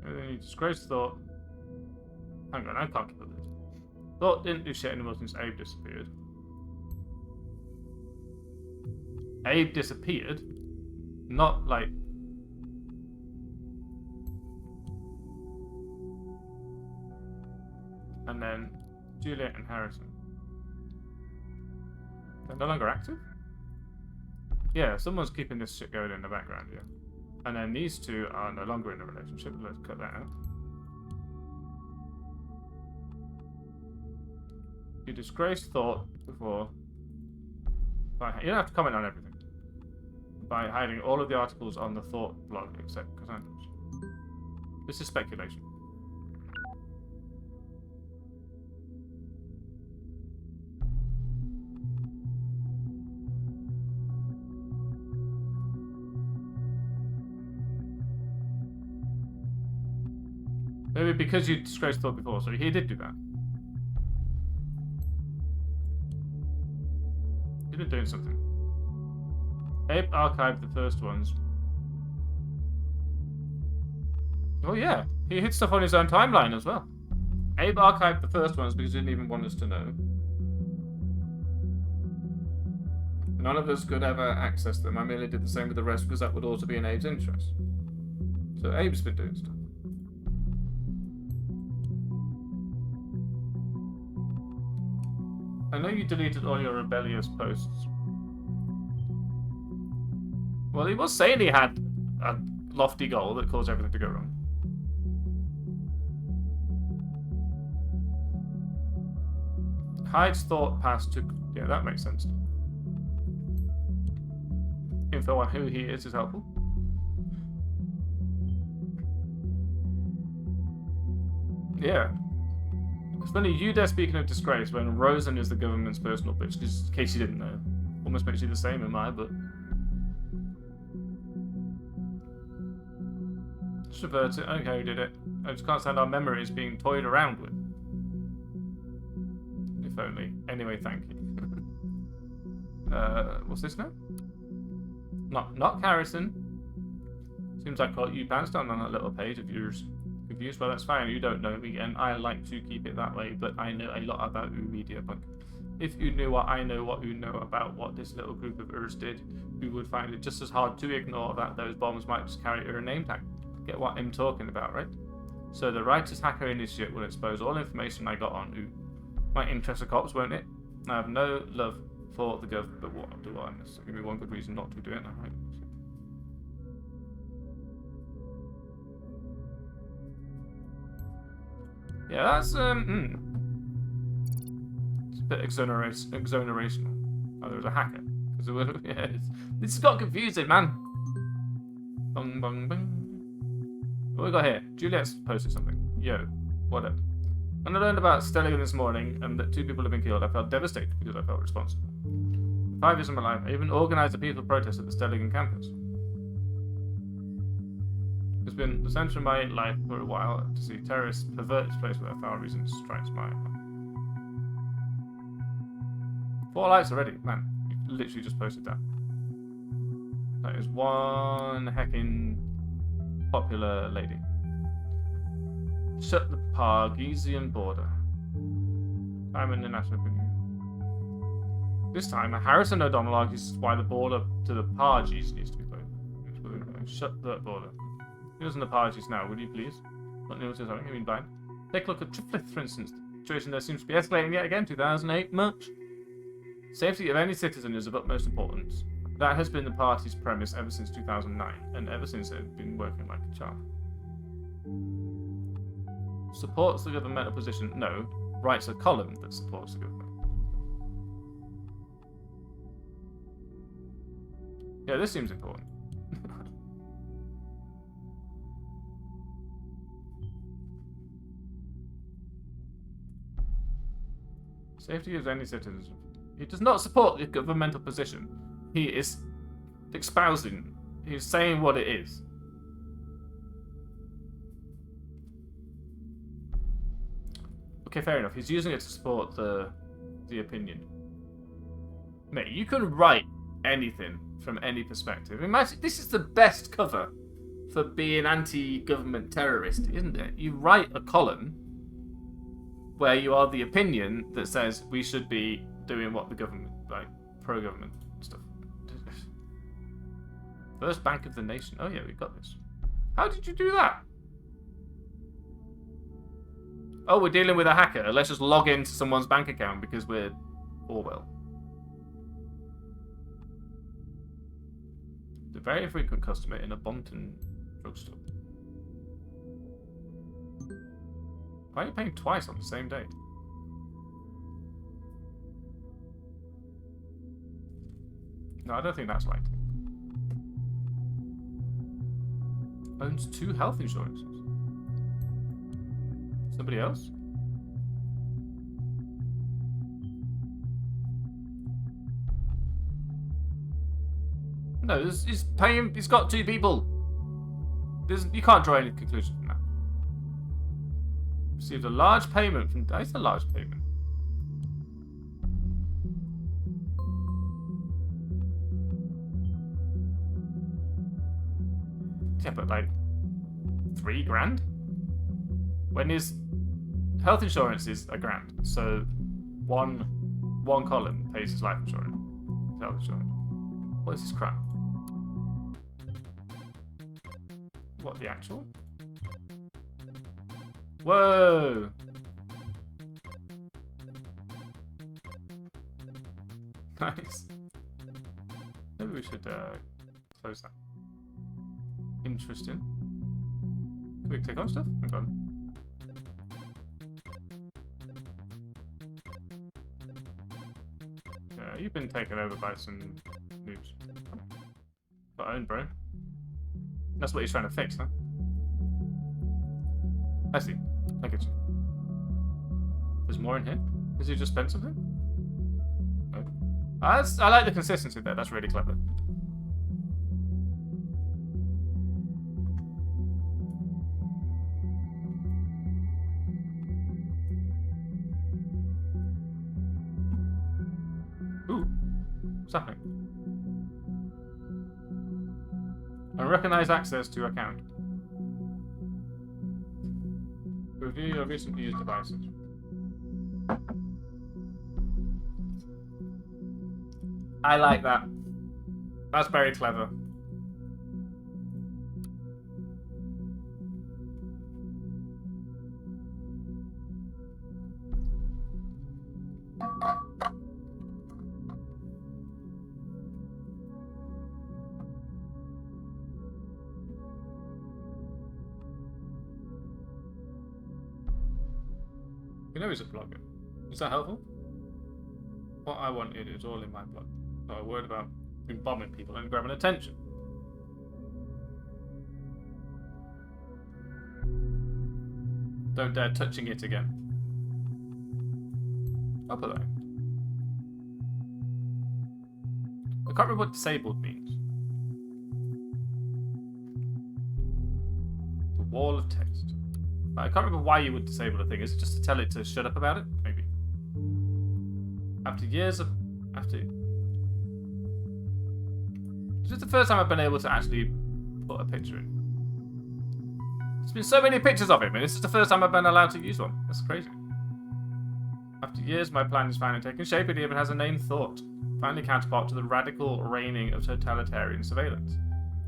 [SPEAKER 1] And then you disgrace thought. Hang on, I can't keep up this. Thought didn't do shit anymore since Abe disappeared. Abe disappeared? Not like... And then Juliet and Harrison. They're no longer active? Yeah, someone's keeping this shit going in the background, yeah. And then these two are no longer in a relationship. Let's cut that out. You disgraced thought before. You don't have to comment on everything. By hiding all of the articles on the thought blog except Cassandra's. This is speculation. Maybe because you disgraced thought before, so he did do that. He's been doing something. Abe archived the first ones. Oh yeah, he hid stuff on his own timeline as well. Abe archived the first ones because he didn't even want us to know. None of us could ever access them. I merely did the same with the rest because that would also be in Abe's interest. So Abe's been doing stuff. I know you deleted all your rebellious posts. Well, he was saying he had a lofty goal that caused everything to go wrong. Hyde's thought past took... Yeah, that makes sense. Info on who he is helpful. Yeah. It's funny, you there speaking of disgrace when Rosen is the government's personal bitch, because in case you didn't know. Almost makes you the same in my book. Just revert it. Okay, we did it. I just can't stand our memories being toyed around with. If only. Anyway, thank you. What's this now? Not Harrison. Seems like what you bounced on that little page of yours. Confused, well that's fine, you don't know me and I like to keep it that way, but I know a lot about Media Punk. If you knew what I know, what you know about what this little group of Urs did, you would find it just as hard to ignore that those bombs might just carry a name tag. Get what I'm talking about, right? So the righteous hacker in this shit will expose all information I got on who. Might interest the cops, won't it? I have no love for the gov, but what do I miss? Give me one good reason not to do it now, right? Yeah, that's, it's a bit exonerational. Oh, there was a hacker. Yeah, this got confusing, man. Bung, bung, bung. What we got here? Juliet's posted something. Yo, whatever. When I learned about Stelligan this morning and that 2 people have been killed, I felt devastated because I felt responsible. For 5 years of my life, I even organised a peaceful protest at the Stelligan campus. It's been the centre of my life for a while to see terrorists pervert this place without foul reason strikes my heart. 4 likes already, man. You literally just posted that. That is one heckin' popular lady. Shut the Pargesian border. I'm in the national opinion. This time, Harrison O'Donnell argues why the border to the Parges needs to be closed. Shut the border. He doesn't apologize now, would you please? Not notice something, I mean blind. Take a look at Tripleth, for instance. The situation there seems to be escalating yet again. 2008, much. Safety of any citizen is of utmost importance. That has been the party's premise ever since 2009, and ever since it has been working like a charm. Supports the governmental position? No. Writes a column that supports the government. Yeah, this seems important. Safety of any citizen. He does not support the governmental position. He is espousing He's saying what it is. Okay, fair enough. He's using it to support the opinion. Mate, you can write anything from any perspective. Imagine, this is the best cover for being anti-government terrorist, isn't it? You write a column where you are the opinion that says we should be doing what the government, like, pro-government stuff. First bank of the nation. Oh yeah, we've got this. How did you do that? Oh, we're dealing with a hacker. Let's just log into someone's bank account because we're Orwell. The very frequent customer in a Bonton drugstore. Why are you paying twice on the same day? No, I don't think that's right. Owns 2 health insurances. Somebody else? No, he's paying. He's got 2 people. You can't draw any conclusion from that. Received a large payment from. That's a large payment. Yeah, but like 3 grand. When his health insurance is $1,000, so one column pays his life insurance. Health insurance. What is this crap? What, the actual? Whoa! Nice. Maybe we should close that. Interesting. Can we click on stuff? Hang on. Yeah, you've been taken over by some noobs. Got owned, bro. That's what he's trying to fix, huh? I see. I get you. There's more in here? Has he just spent something? No. I like the consistency there. That's really clever. Ooh. What's happening? Unrecognized access to account. Review your recently used devices. I like that. That's very clever. You know he's a blogger. Is that helpful? What I wanted is all in my blog. So I worried about bombing people and grabbing attention. Don't dare touching it again. I'll put that in. I can't remember what disabled means. The wall of text. I can't remember why you would disable a thing. Is it just to tell it to shut up about it? Maybe. After years of... This is the first time I've been able to actually put a picture in. There's been so many pictures of him, and this is the first time I've been allowed to use one. That's crazy. After years, my plan is finally taking shape. It even has a name, Thought. Finally counterpart to the radical reigning of totalitarian surveillance.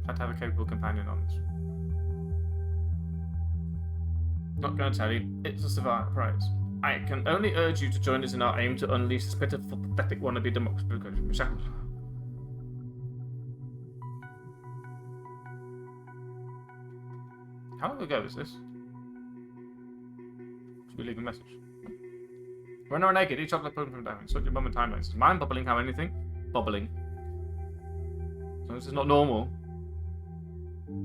[SPEAKER 1] Had to have a capable companion on this. Not going to tell you. It's a surprise. I can only urge you to join us in our aim to unleash this pitiful, pathetic wannabe democracy. How long ago is this? Should we leave a message? Run or naked, eat chocolate pudding from diamond. Sort your moment timelines. Is mine bubbling? How anything? Bubbling. So this is not normal.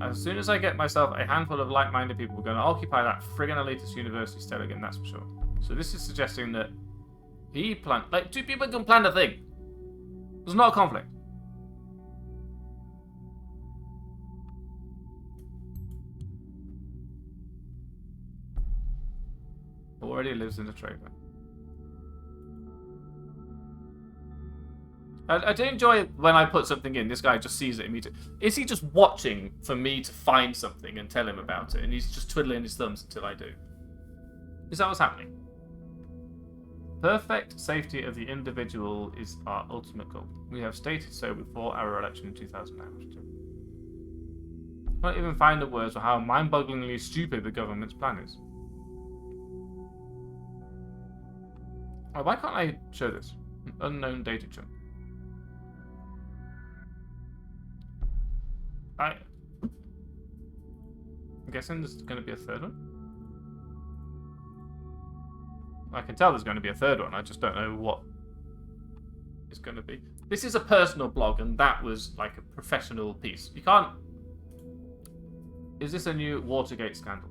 [SPEAKER 1] As soon as I get myself a handful of like-minded people, we're going to occupy that friggin' elitist university still again, that's for sure. So this is suggesting that he planned... Like, 2 people can plan a thing. There's not a conflict. Already lives in the trailer. I do enjoy when I put something in, this guy just sees it immediately. Is he just watching for me to find something and tell him about it, and he's just twiddling his thumbs until I do? Is that what's happening? Perfect safety of the individual is our ultimate goal. We have stated so before our election in 2009. I can't even find the words for how mind-bogglingly stupid the government's plan is. Oh, why can't I show this? An unknown data chunk. I'm guessing there's going to be a third one. I can tell there's going to be a third one. I just don't know what it's going to be. This is a personal blog, and that was like a professional piece. You can't... Is this a new Watergate scandal?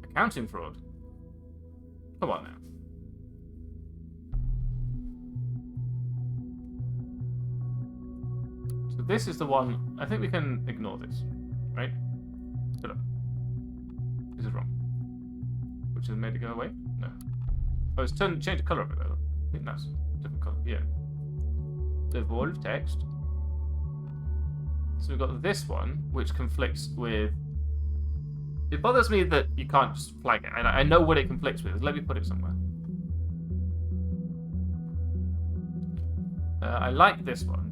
[SPEAKER 1] Accounting fraud? Come on now. So this is the one... I think we can ignore this, right? Shut up. This is wrong. Which has made it go away? No. Oh, it's changed the colour of it though. I think that's a different colour. Yeah. Devoid of text. So we've got this one, which conflicts with... It bothers me that you can't just flag it. I know what it conflicts with. Let me put it somewhere. I like this one.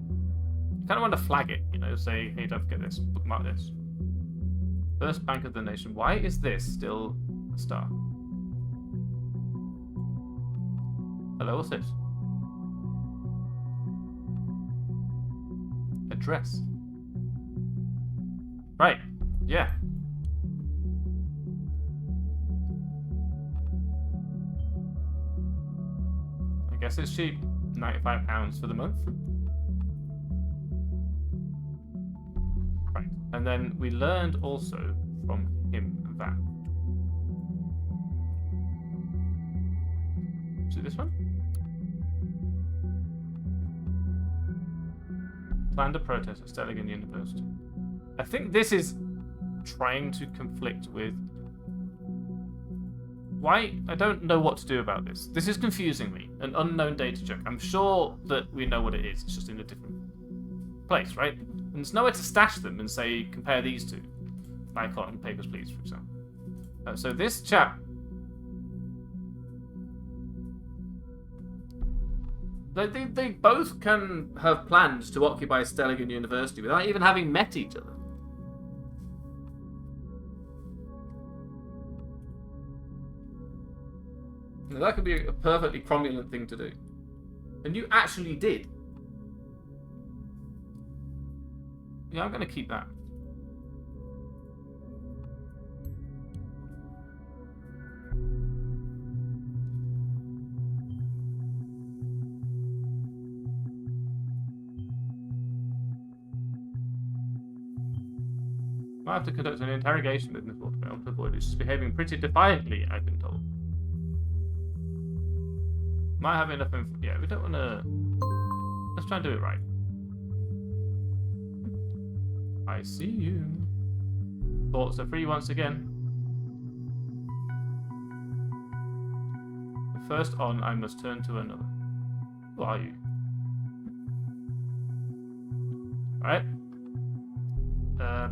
[SPEAKER 1] I kind of want to flag it, you know, say, hey, don't forget this. Bookmark this. First Bank of the Nation. Why is this still a star? Hello, what's this? Address. Right, yeah. I guess it's cheap. £95 for the month. Right, and then we learned also from him that. See this one? Planned a protest at Stellingen University. I think this is trying to conflict with... Why? I don't know what to do about this. This is confusing me. An unknown data chunk. I'm sure that we know what it is. It's just in a different place, right? And there's nowhere to stash them and say, compare these two. Like on Papers, Please, for example. So this chap... They both can have plans to occupy Stellingen University without even having met each other. Now, that could be a perfectly cromulent thing to do. And you actually did. Yeah, I'm going to keep that. I have to conduct an interrogation with Miss Watervale to avoid it. She's behaving pretty defiantly, I've been told. Might have enough info. Yeah, we don't want to... Let's try and do it right. I see you. Thoughts are free once again. First on, I must turn to another. Who are you? Alright.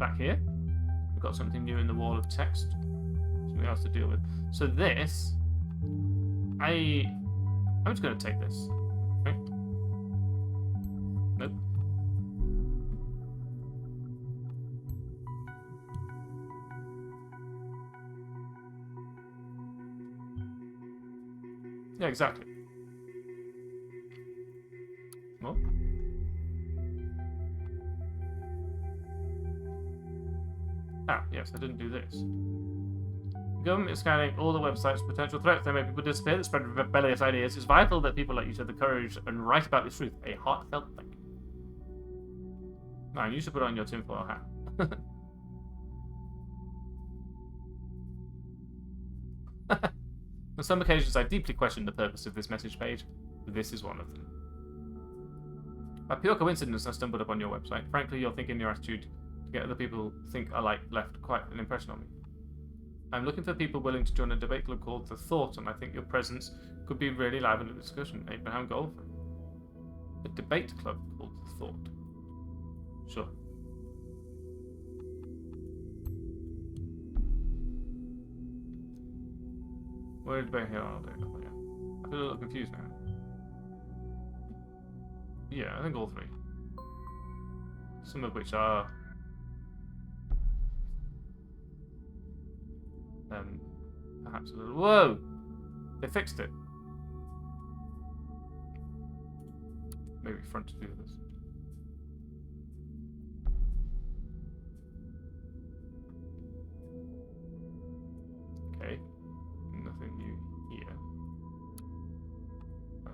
[SPEAKER 1] Back here. We've got something new in the wall of text. Something else to deal with. So this... I'm just going to take this. Right? Nope. Yeah, exactly. What? Ah, yes, I didn't do this. The government is scanning all the websites for potential threats. There may be people disappear that spread rebellious ideas. It's vital that people like you have the courage and write about this truth. A heartfelt thank you. Man, you should put on your tinfoil hat. On some occasions, I deeply question the purpose of this message page. This is one of them. By pure coincidence, I stumbled upon your website. Frankly, your thinking, your attitude to get other people to think I like left quite an impression on me. I'm looking for people willing to join a debate club called The Thought, and I think your presence could be really lively discussion. Abraham Goldman. A debate club called The Thought. Sure. Where did debate here all day? Oh, yeah. I feel a little confused now. Yeah, I think all three. Some of which are perhaps a little. Whoa! They fixed it. Maybe front to do this. Okay. Nothing new here. Oh.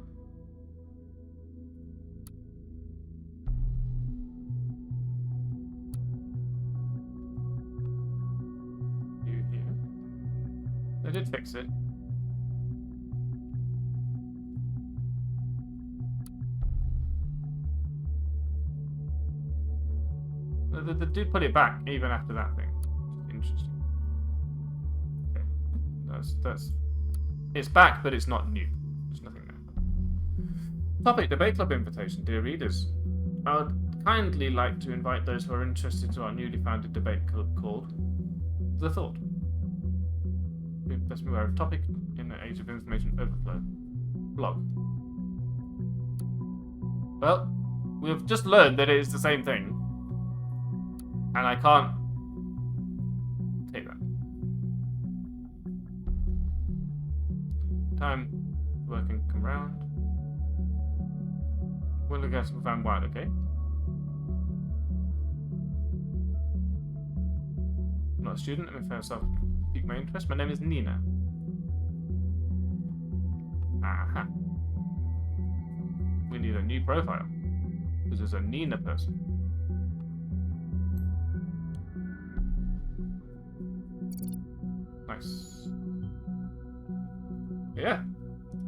[SPEAKER 1] New here. They did fix it. They did put it back even after that thing. Interesting. Okay. That's. It's back, but it's not new. There's nothing there. Topic: Debate Club invitation, dear readers. I would kindly like to invite those who are interested to our newly founded debate club called The Thought. Best beware of topic in the age of information overflow. Blog. Well, we've just learned that it is the same thing. And I can't take that. Time working come round. We'll look at some Van Wild, okay? I'm not a student, let me first off pique my interest. My name is Nina. Aha. We need a new profile. Because there's a Nina person. Nice. Yeah.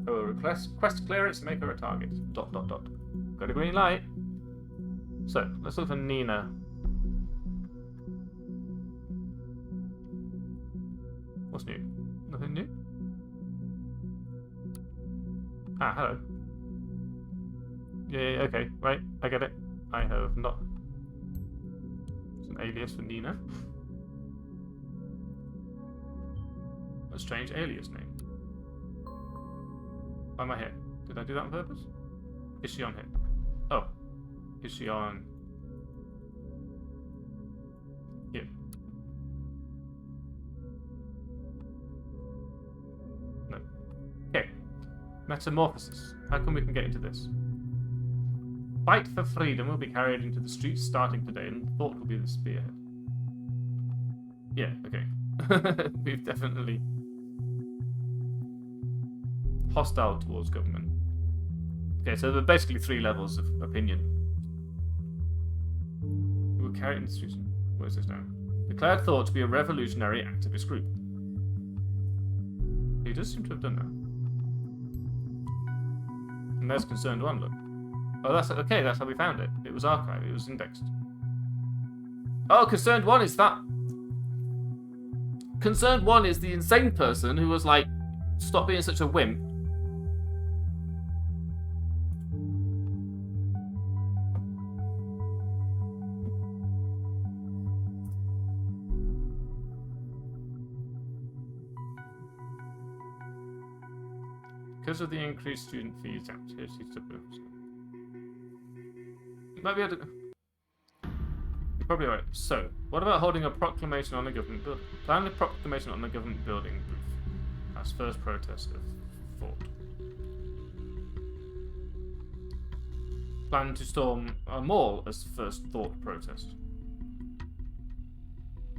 [SPEAKER 1] I will request clearance to make her a target. ... Got a green light. So, let's look for Nina. What's new? Nothing new? Ah, hello. Yeah, okay, right, I get it. I have not. It's an alias for Nina. A strange alias name. Why am I here? Did I do that on purpose? Is she on here? Oh. Is she on here? No. Okay. Metamorphosis. How come we can get into this? Fight for freedom will be carried into the streets starting today, and thought will be the spearhead. Yeah, okay. We've definitely hostile towards government. Okay, so there are basically 3 levels of opinion. We will carry it into the streets. What is this now? Declared thought to be a revolutionary activist group. He does seem to have done that. And there's Concerned One, look. Oh, that's okay, that's how we found it. It was archived, it was indexed. Oh, Concerned One is that. Concerned One is the insane person who was like, stop being such a wimp. Because of the increased student fees, activities to boost. You might be able to. You're probably right. So, what about holding a proclamation on the government building? Plan the proclamation on the government building roof as first protest of thought. Plan to storm a mall as first thought protest.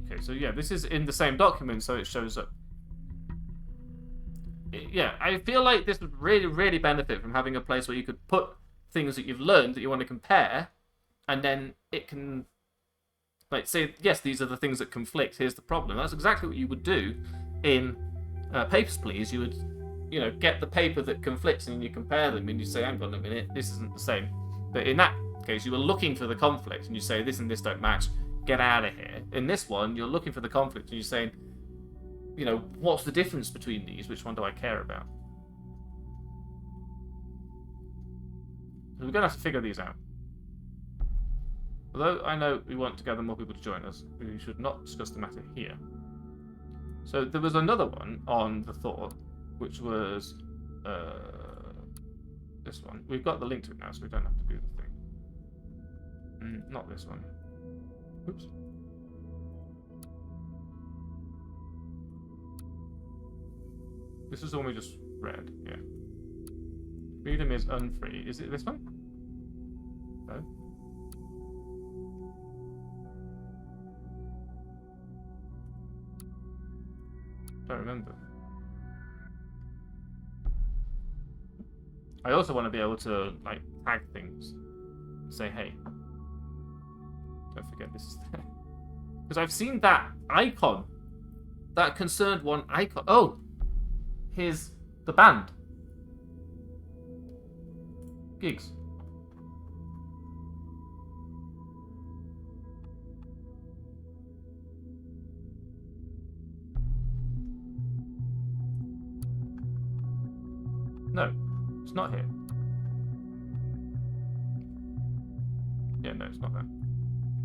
[SPEAKER 1] Okay, so yeah, this is in the same document, so it shows up. Yeah, I feel like this would really, really benefit from having a place where you could put things that you've learned that you want to compare, and then it can, like, say, yes, these are the things that conflict, here's the problem. That's exactly what you would do in Papers, Please. You would, you know, get the paper that conflicts and you compare them and you say, hang on a minute, this isn't the same. But in that case, you were looking for the conflict and you say, this and this don't match, get out of here. In this one, you're looking for the conflict and you're saying, you know, what's the difference between these? Which one do I care about? So we're going to have to figure these out. Although I know we want to gather more people to join us, we should not discuss the matter here. So there was another one on the thought, which was this one. We've got the link to it now, so we don't have to do the thing. Not this one. Oops. This is the one we just read, yeah. Freedom is unfree. Is it this one? No. Don't remember. I also want to be able to, like, tag things. Say, hey. Don't forget this is there. Because I've seen that icon. That concerned one icon. Oh! Here's the band. Gigs. No, it's not here. Yeah, no, it's not there.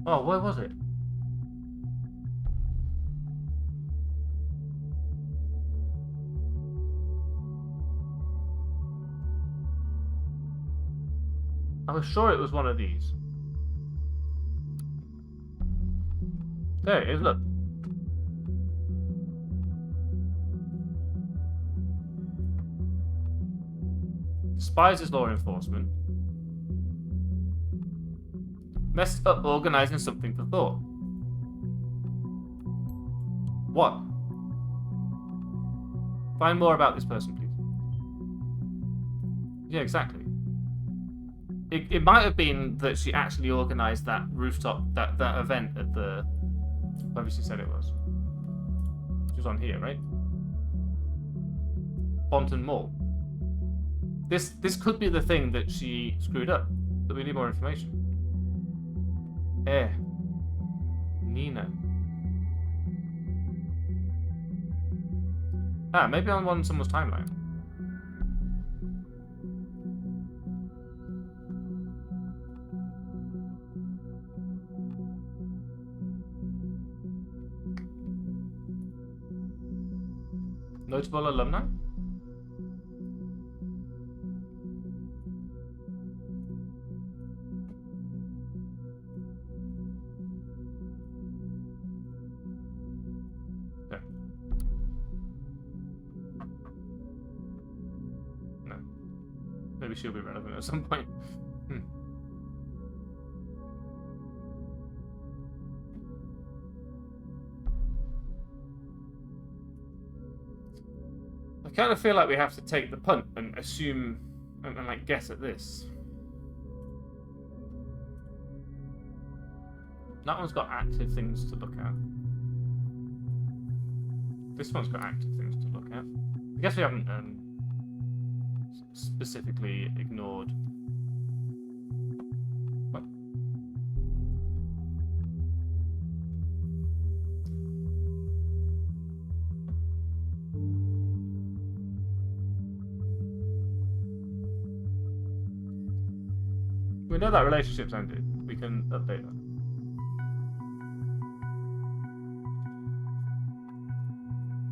[SPEAKER 1] Oh, where was it? I was sure it was one of these. There it is, look. Despises law enforcement. Messed up organising something for thought. What? Find more about this person, please. Yeah, exactly. It might have been that she actually organised that rooftop, that event at the... Wherever she said it was. Which was on here, right? Bonton Mall. This could be the thing that she screwed up, but we need more information. Nina. Ah, maybe I'm on someone's timeline. Notable alumni? Yeah. No. Maybe she'll be relevant at some point. I kind of feel like we have to take the punt and assume and like guess at this. That one's got active things to look at. This one's got active things to look at. I guess we haven't specifically ignored. What? We know that relationship's ended. We can update that.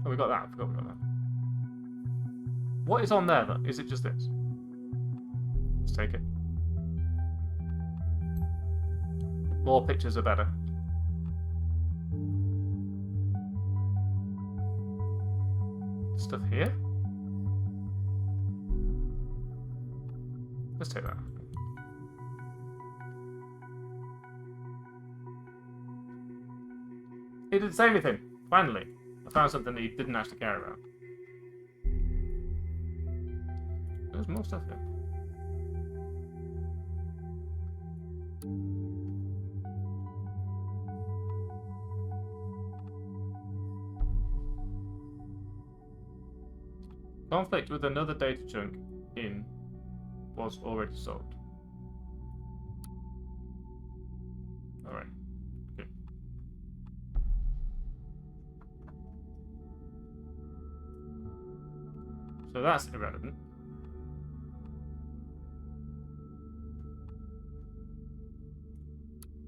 [SPEAKER 1] Oh, we got that. I forgot we got that. What is on there, though? Is it just this? Let's take it. More pictures are better. Stuff here? Let's take that. He didn't say anything. Finally. I found something that he didn't actually care about. There's more stuff here. Conflict with another data chunk in was already solved. Alright. Okay. So that's irrelevant.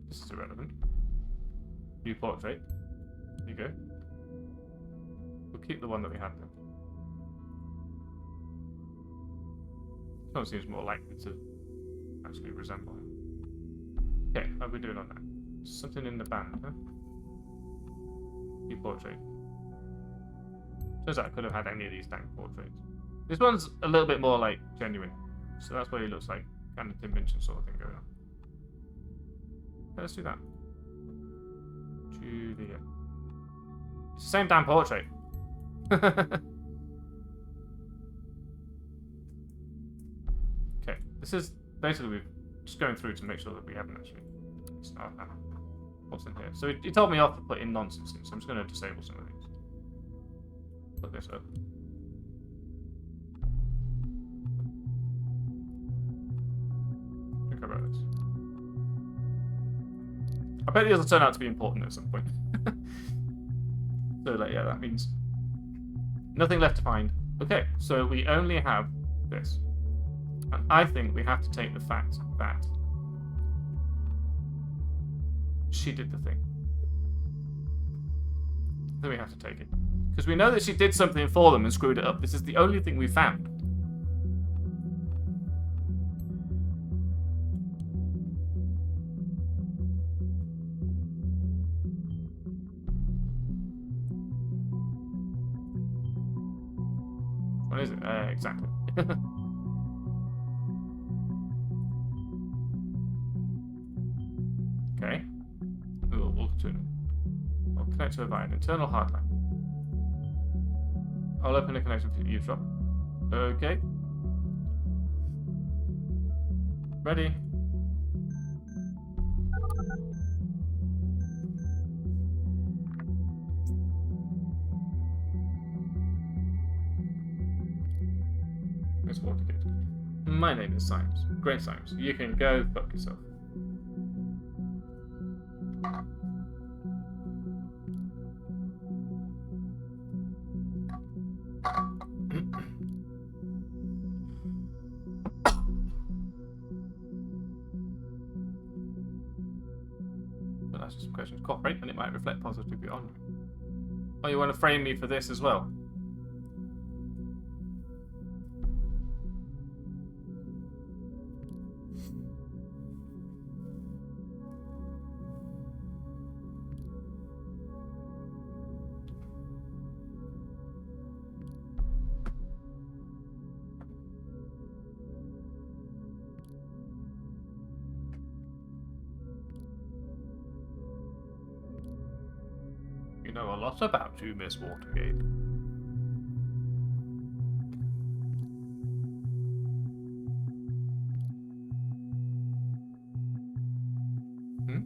[SPEAKER 1] This is irrelevant. New portrait. There you go. We'll keep the one that we had then. This one seems more likely to actually resemble him. Okay, how are we doing on that? Something in the band, huh? New portrait. Turns out I could have had any of these dang portraits. This one's a little bit more like genuine. So that's what he looks like. Kind of Tim Minchin sort of thing going on. Okay, let's do that. Julia. It's the same damn portrait. Okay, this is basically we're just going through to make sure that we haven't actually. What's in here? So he told me off for putting nonsense in, so I'm just going to disable some of these. Put this up. Think about this. I bet these will turn out to be important at some point. So, like, yeah, that means nothing left to find. Okay, so we only have this. And I think we have to take the fact that she did the thing. I think we have to take it. Because we know that she did something for them and screwed it up. This is the only thing we found. What is it? Exactly. Okay. We'll continue. I'll connect to her via an internal hardline. I'll open a connection for eavesdrop. Okay. Ready. Miss Watergate. My name is Symes. Great Symes. You can go fuck yourself. But that's just some questions. Cooperate and it might reflect positively on you. Oh, you want to frame me for this as well? You know a lot about you, Miss Watergate. Hmm?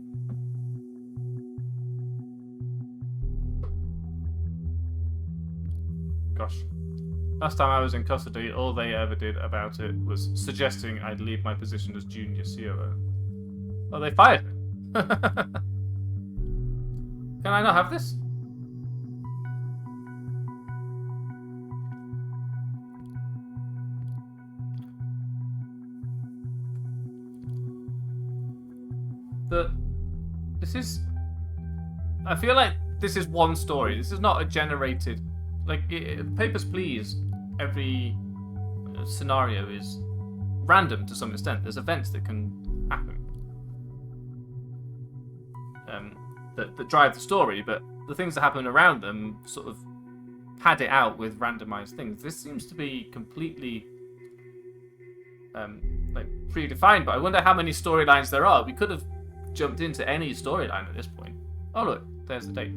[SPEAKER 1] Gosh. Last time I was in custody, all they ever did about it was suggesting I'd leave my position as junior COO. Oh, they fired me. Can I not have this? This is... I feel like this is one story. This is not a generated... Like, Papers, Please, every scenario is random to some extent. There's events that can happen. That drive the story, but the things that happen around them sort of pad it out with randomized things. This seems to be completely... like, predefined, but I wonder how many storylines there are. We could have jumped into any storyline at this point. Oh look, there's the date.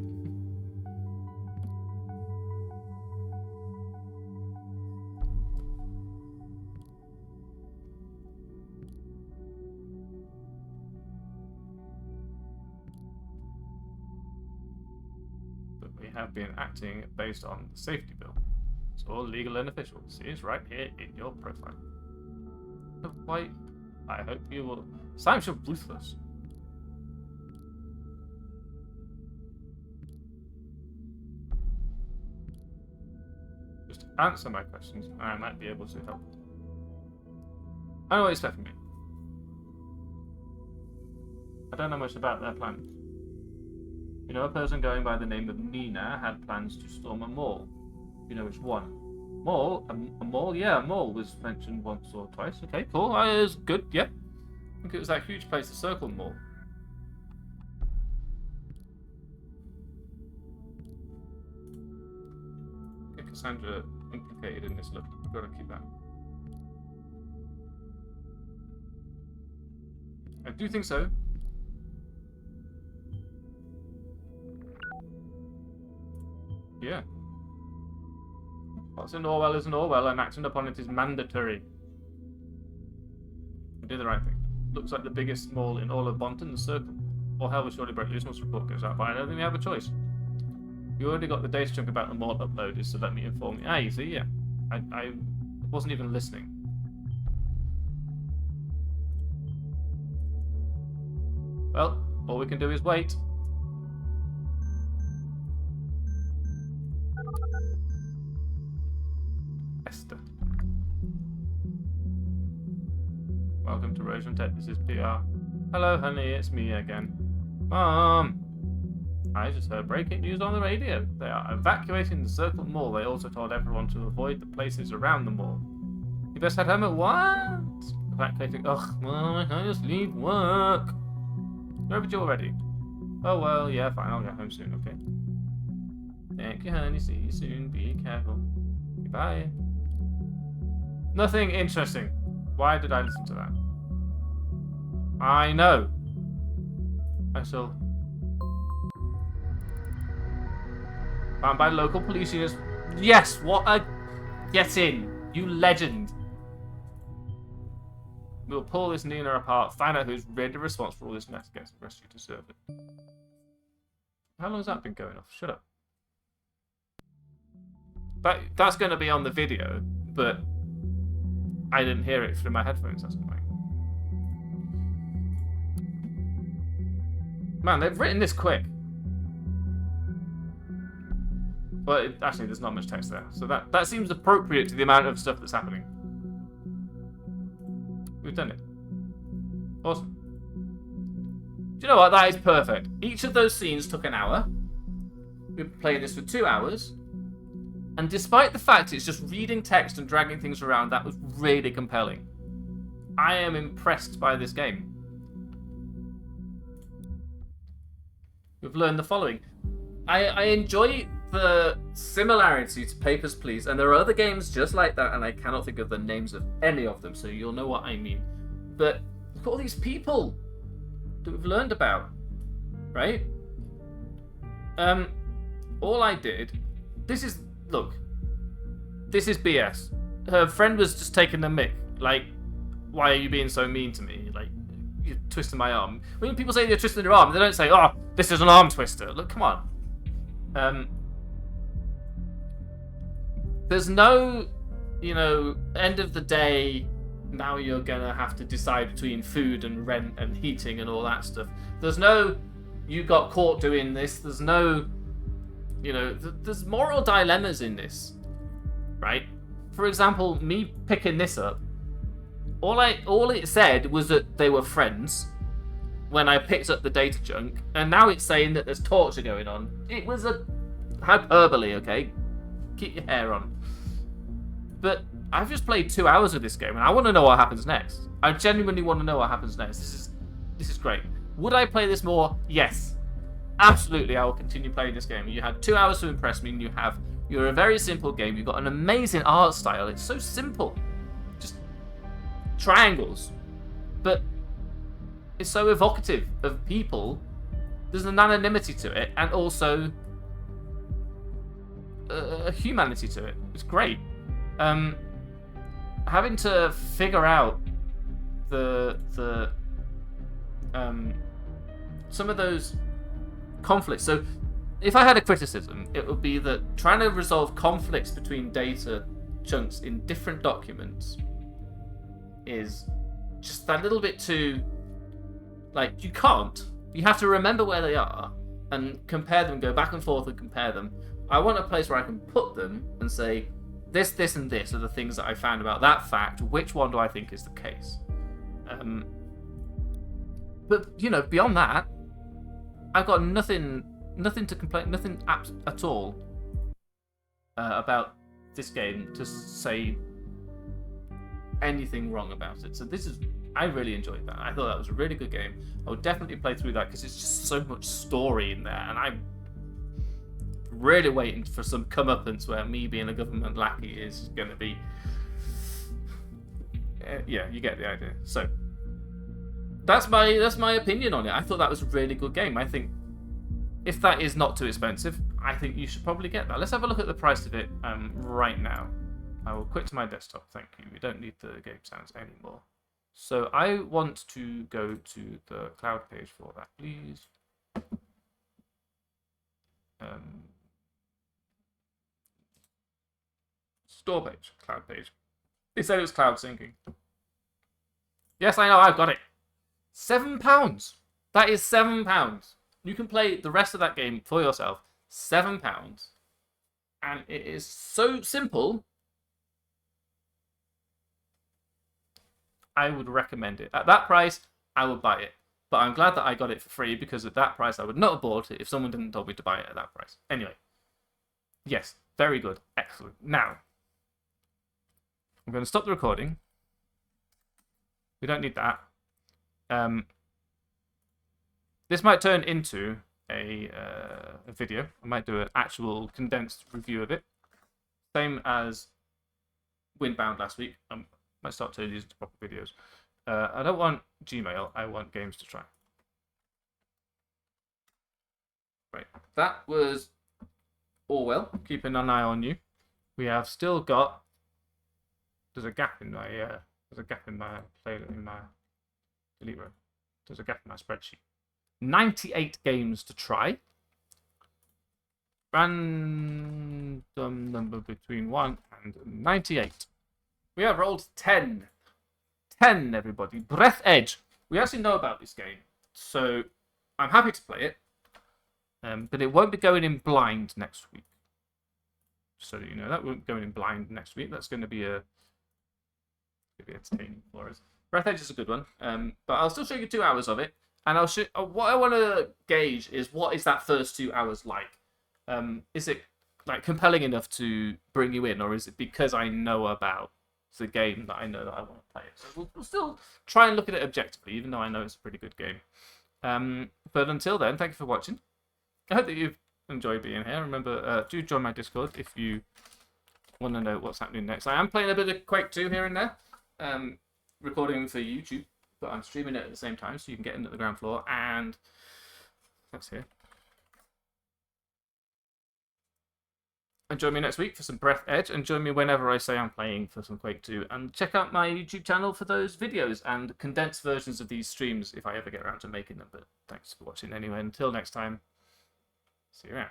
[SPEAKER 1] But we have been acting based on the safety bill. It's all legal and official. See, it's right here in your profile. Why? I hope you will... Symes, you're ruthless. Just answer my questions, I might be able to help. I know what you expect from me. I don't know much about their plans. You know, a person going by the name of Nina had plans to storm a mall. You know which one? Mall? A mall? Yeah, a mall was mentioned once or twice. Okay, cool. It was good, yeah. I think it was that huge place, the Circle Mall. Get Cassandra implicated in this. Look, we've got to keep that. I do think so. Yeah. What's in Orwell is an Orwell, and acting upon it is mandatory. We did the right thing. Looks like the biggest mall in all of Bonton, the Circle. Or hell will surely break loose once the report goes out, but I don't think we have a choice. You already got the data chunk about the mall uploaded, so let me inform you. Ah, you see, yeah. I wasn't even listening. Well, all we can do is wait. Esther. Welcome to Rose Tech. This is PR. Hello, honey. It's me again. Mom! I just heard breaking news on the radio. They are evacuating the Circle Mall. They also told everyone to avoid the places around the mall. You best head home at what? Evacuating. Ugh, Mom, I can't just leave work. You're overdue already. Oh, well, yeah, fine. I'll get home soon, okay? Thank you, honey. See you soon. Be careful. Goodbye. Nothing interesting. Why did I listen to that? I know. I shall. Found by local police units. Yes, what a. Get in. You legend. We'll pull this Nina apart, find out who's really responsible for all this mess, get arrested you to serve it. How long has that been going off? Shut up. That's going to be on the video, but I didn't hear it through my headphones. That's annoying. Man, they've written this quick. Well, actually, there's not much text there, so that seems appropriate to the amount of stuff that's happening. We've done it. Awesome. Do you know what? That is perfect. Each of those scenes took an hour. We've been playing this for 2 hours. And despite the fact it's just reading text and dragging things around, that was really compelling. I am impressed by this game. We've learned the following. I enjoy the similarity to Papers, Please, and there are other games just like that, and I cannot think of the names of any of them, so you'll know what I mean. But look at all these people that we've learned about, right? All I did, look, this is BS. Her friend was just taking the mick, like, why are you being so mean to me? Like, you're twisting my arm. When people say you're twisting their arm, they don't say, oh, this is an arm twister. Look, come on. There's no, end of the day, now you're gonna have to decide between food and rent and heating and all that stuff. There's no, you got caught doing this. There's no, there's moral dilemmas in this, right? For example, me picking this up, all it said was that they were friends when I picked up the data chunk, and now it's saying that there's torture going on. It was a hyperbole, okay? Keep your hair on. But I've just played 2 hours of this game, and I want to know what happens next. I genuinely want to know what happens next. This is great. Would I play this more? Yes. Absolutely, I will continue playing this game. You had 2 hours to impress me, and you're a very simple game. You've got an amazing art style. It's so simple. Just triangles. But it's so evocative of people. There's an anonymity to it, and also a humanity to it. It's great. Having to figure out some of those conflicts. So if I had a criticism, it would be that trying to resolve conflicts between data chunks in different documents is just that little bit too, like, you can't. You have to remember where they are and compare them, go back and forth and compare them. I want a place where I can put them and say, this, and this are the things that I found about that fact. Which one do I think is the case? But, you know, beyond that, I've got nothing to complain, nothing at all about this game to say anything wrong about it. So I really enjoyed that. I thought that was a really good game. I would definitely play through that because it's just so much story in there, and I'm really waiting for some comeuppance where me being a government lackey is going to be... yeah, you get the idea. So that's my opinion on it. I thought that was a really good game. I think if that is not too expensive, I think you should probably get that. Let's have a look at the price of it right now. I will quit to my desktop. Thank you. We don't need the game sounds anymore. So I want to go to the cloud page for that, please. Store page, cloud page. They said it was cloud syncing. Yes, I know, I've got it. £7. That is £7. You can play the rest of that game for yourself. £7. And it is so simple. I would recommend it. At that price, I would buy it. But I'm glad that I got it for free, because at that price, I would not have bought it if someone didn't tell me to buy it at that price. Anyway. Yes, very good. Excellent. Now, I'm going to stop the recording. We don't need that. This might turn into a video. I might do an actual condensed review of it. Same as Windbound last week. Might start turning these into proper videos. I don't want Gmail. I want Games to Try. Right. That was Orwell. Keeping an eye on you. We have still got... There's a gap in my playlist, in my delete row. There's a gap in my spreadsheet. 98 games to try. Random number between 1 and 98. We have rolled 10. 10, everybody. Breath Edge. We actually know about this game, so I'm happy to play it. But it won't be going in blind next week. So that you know, that won't be going in blind next week. That's going to be entertaining for us. Breath Edge is a good one, but I'll still show you 2 hours of it, and I'll show. What I want to gauge is what is that first 2 hours like. Is it like compelling enough to bring you in, or is it because I know about the game that I know that I want to play it? So we'll still try and look at it objectively, even though I know it's a pretty good game. But until then, thank you for watching. I hope that you've enjoyed being here. Remember, do join my Discord if you want to know what's happening next. I am playing a bit of Quake 2 here and there. Recording for YouTube, but I'm streaming it at the same time, so you can get into the ground floor. And that's here. And join me next week for some Breath Edge, and join me whenever I say I'm playing for some Quake 2. And check out my YouTube channel for those videos and condensed versions of these streams if I ever get around to making them. But thanks for watching anyway. Until next time, see you around.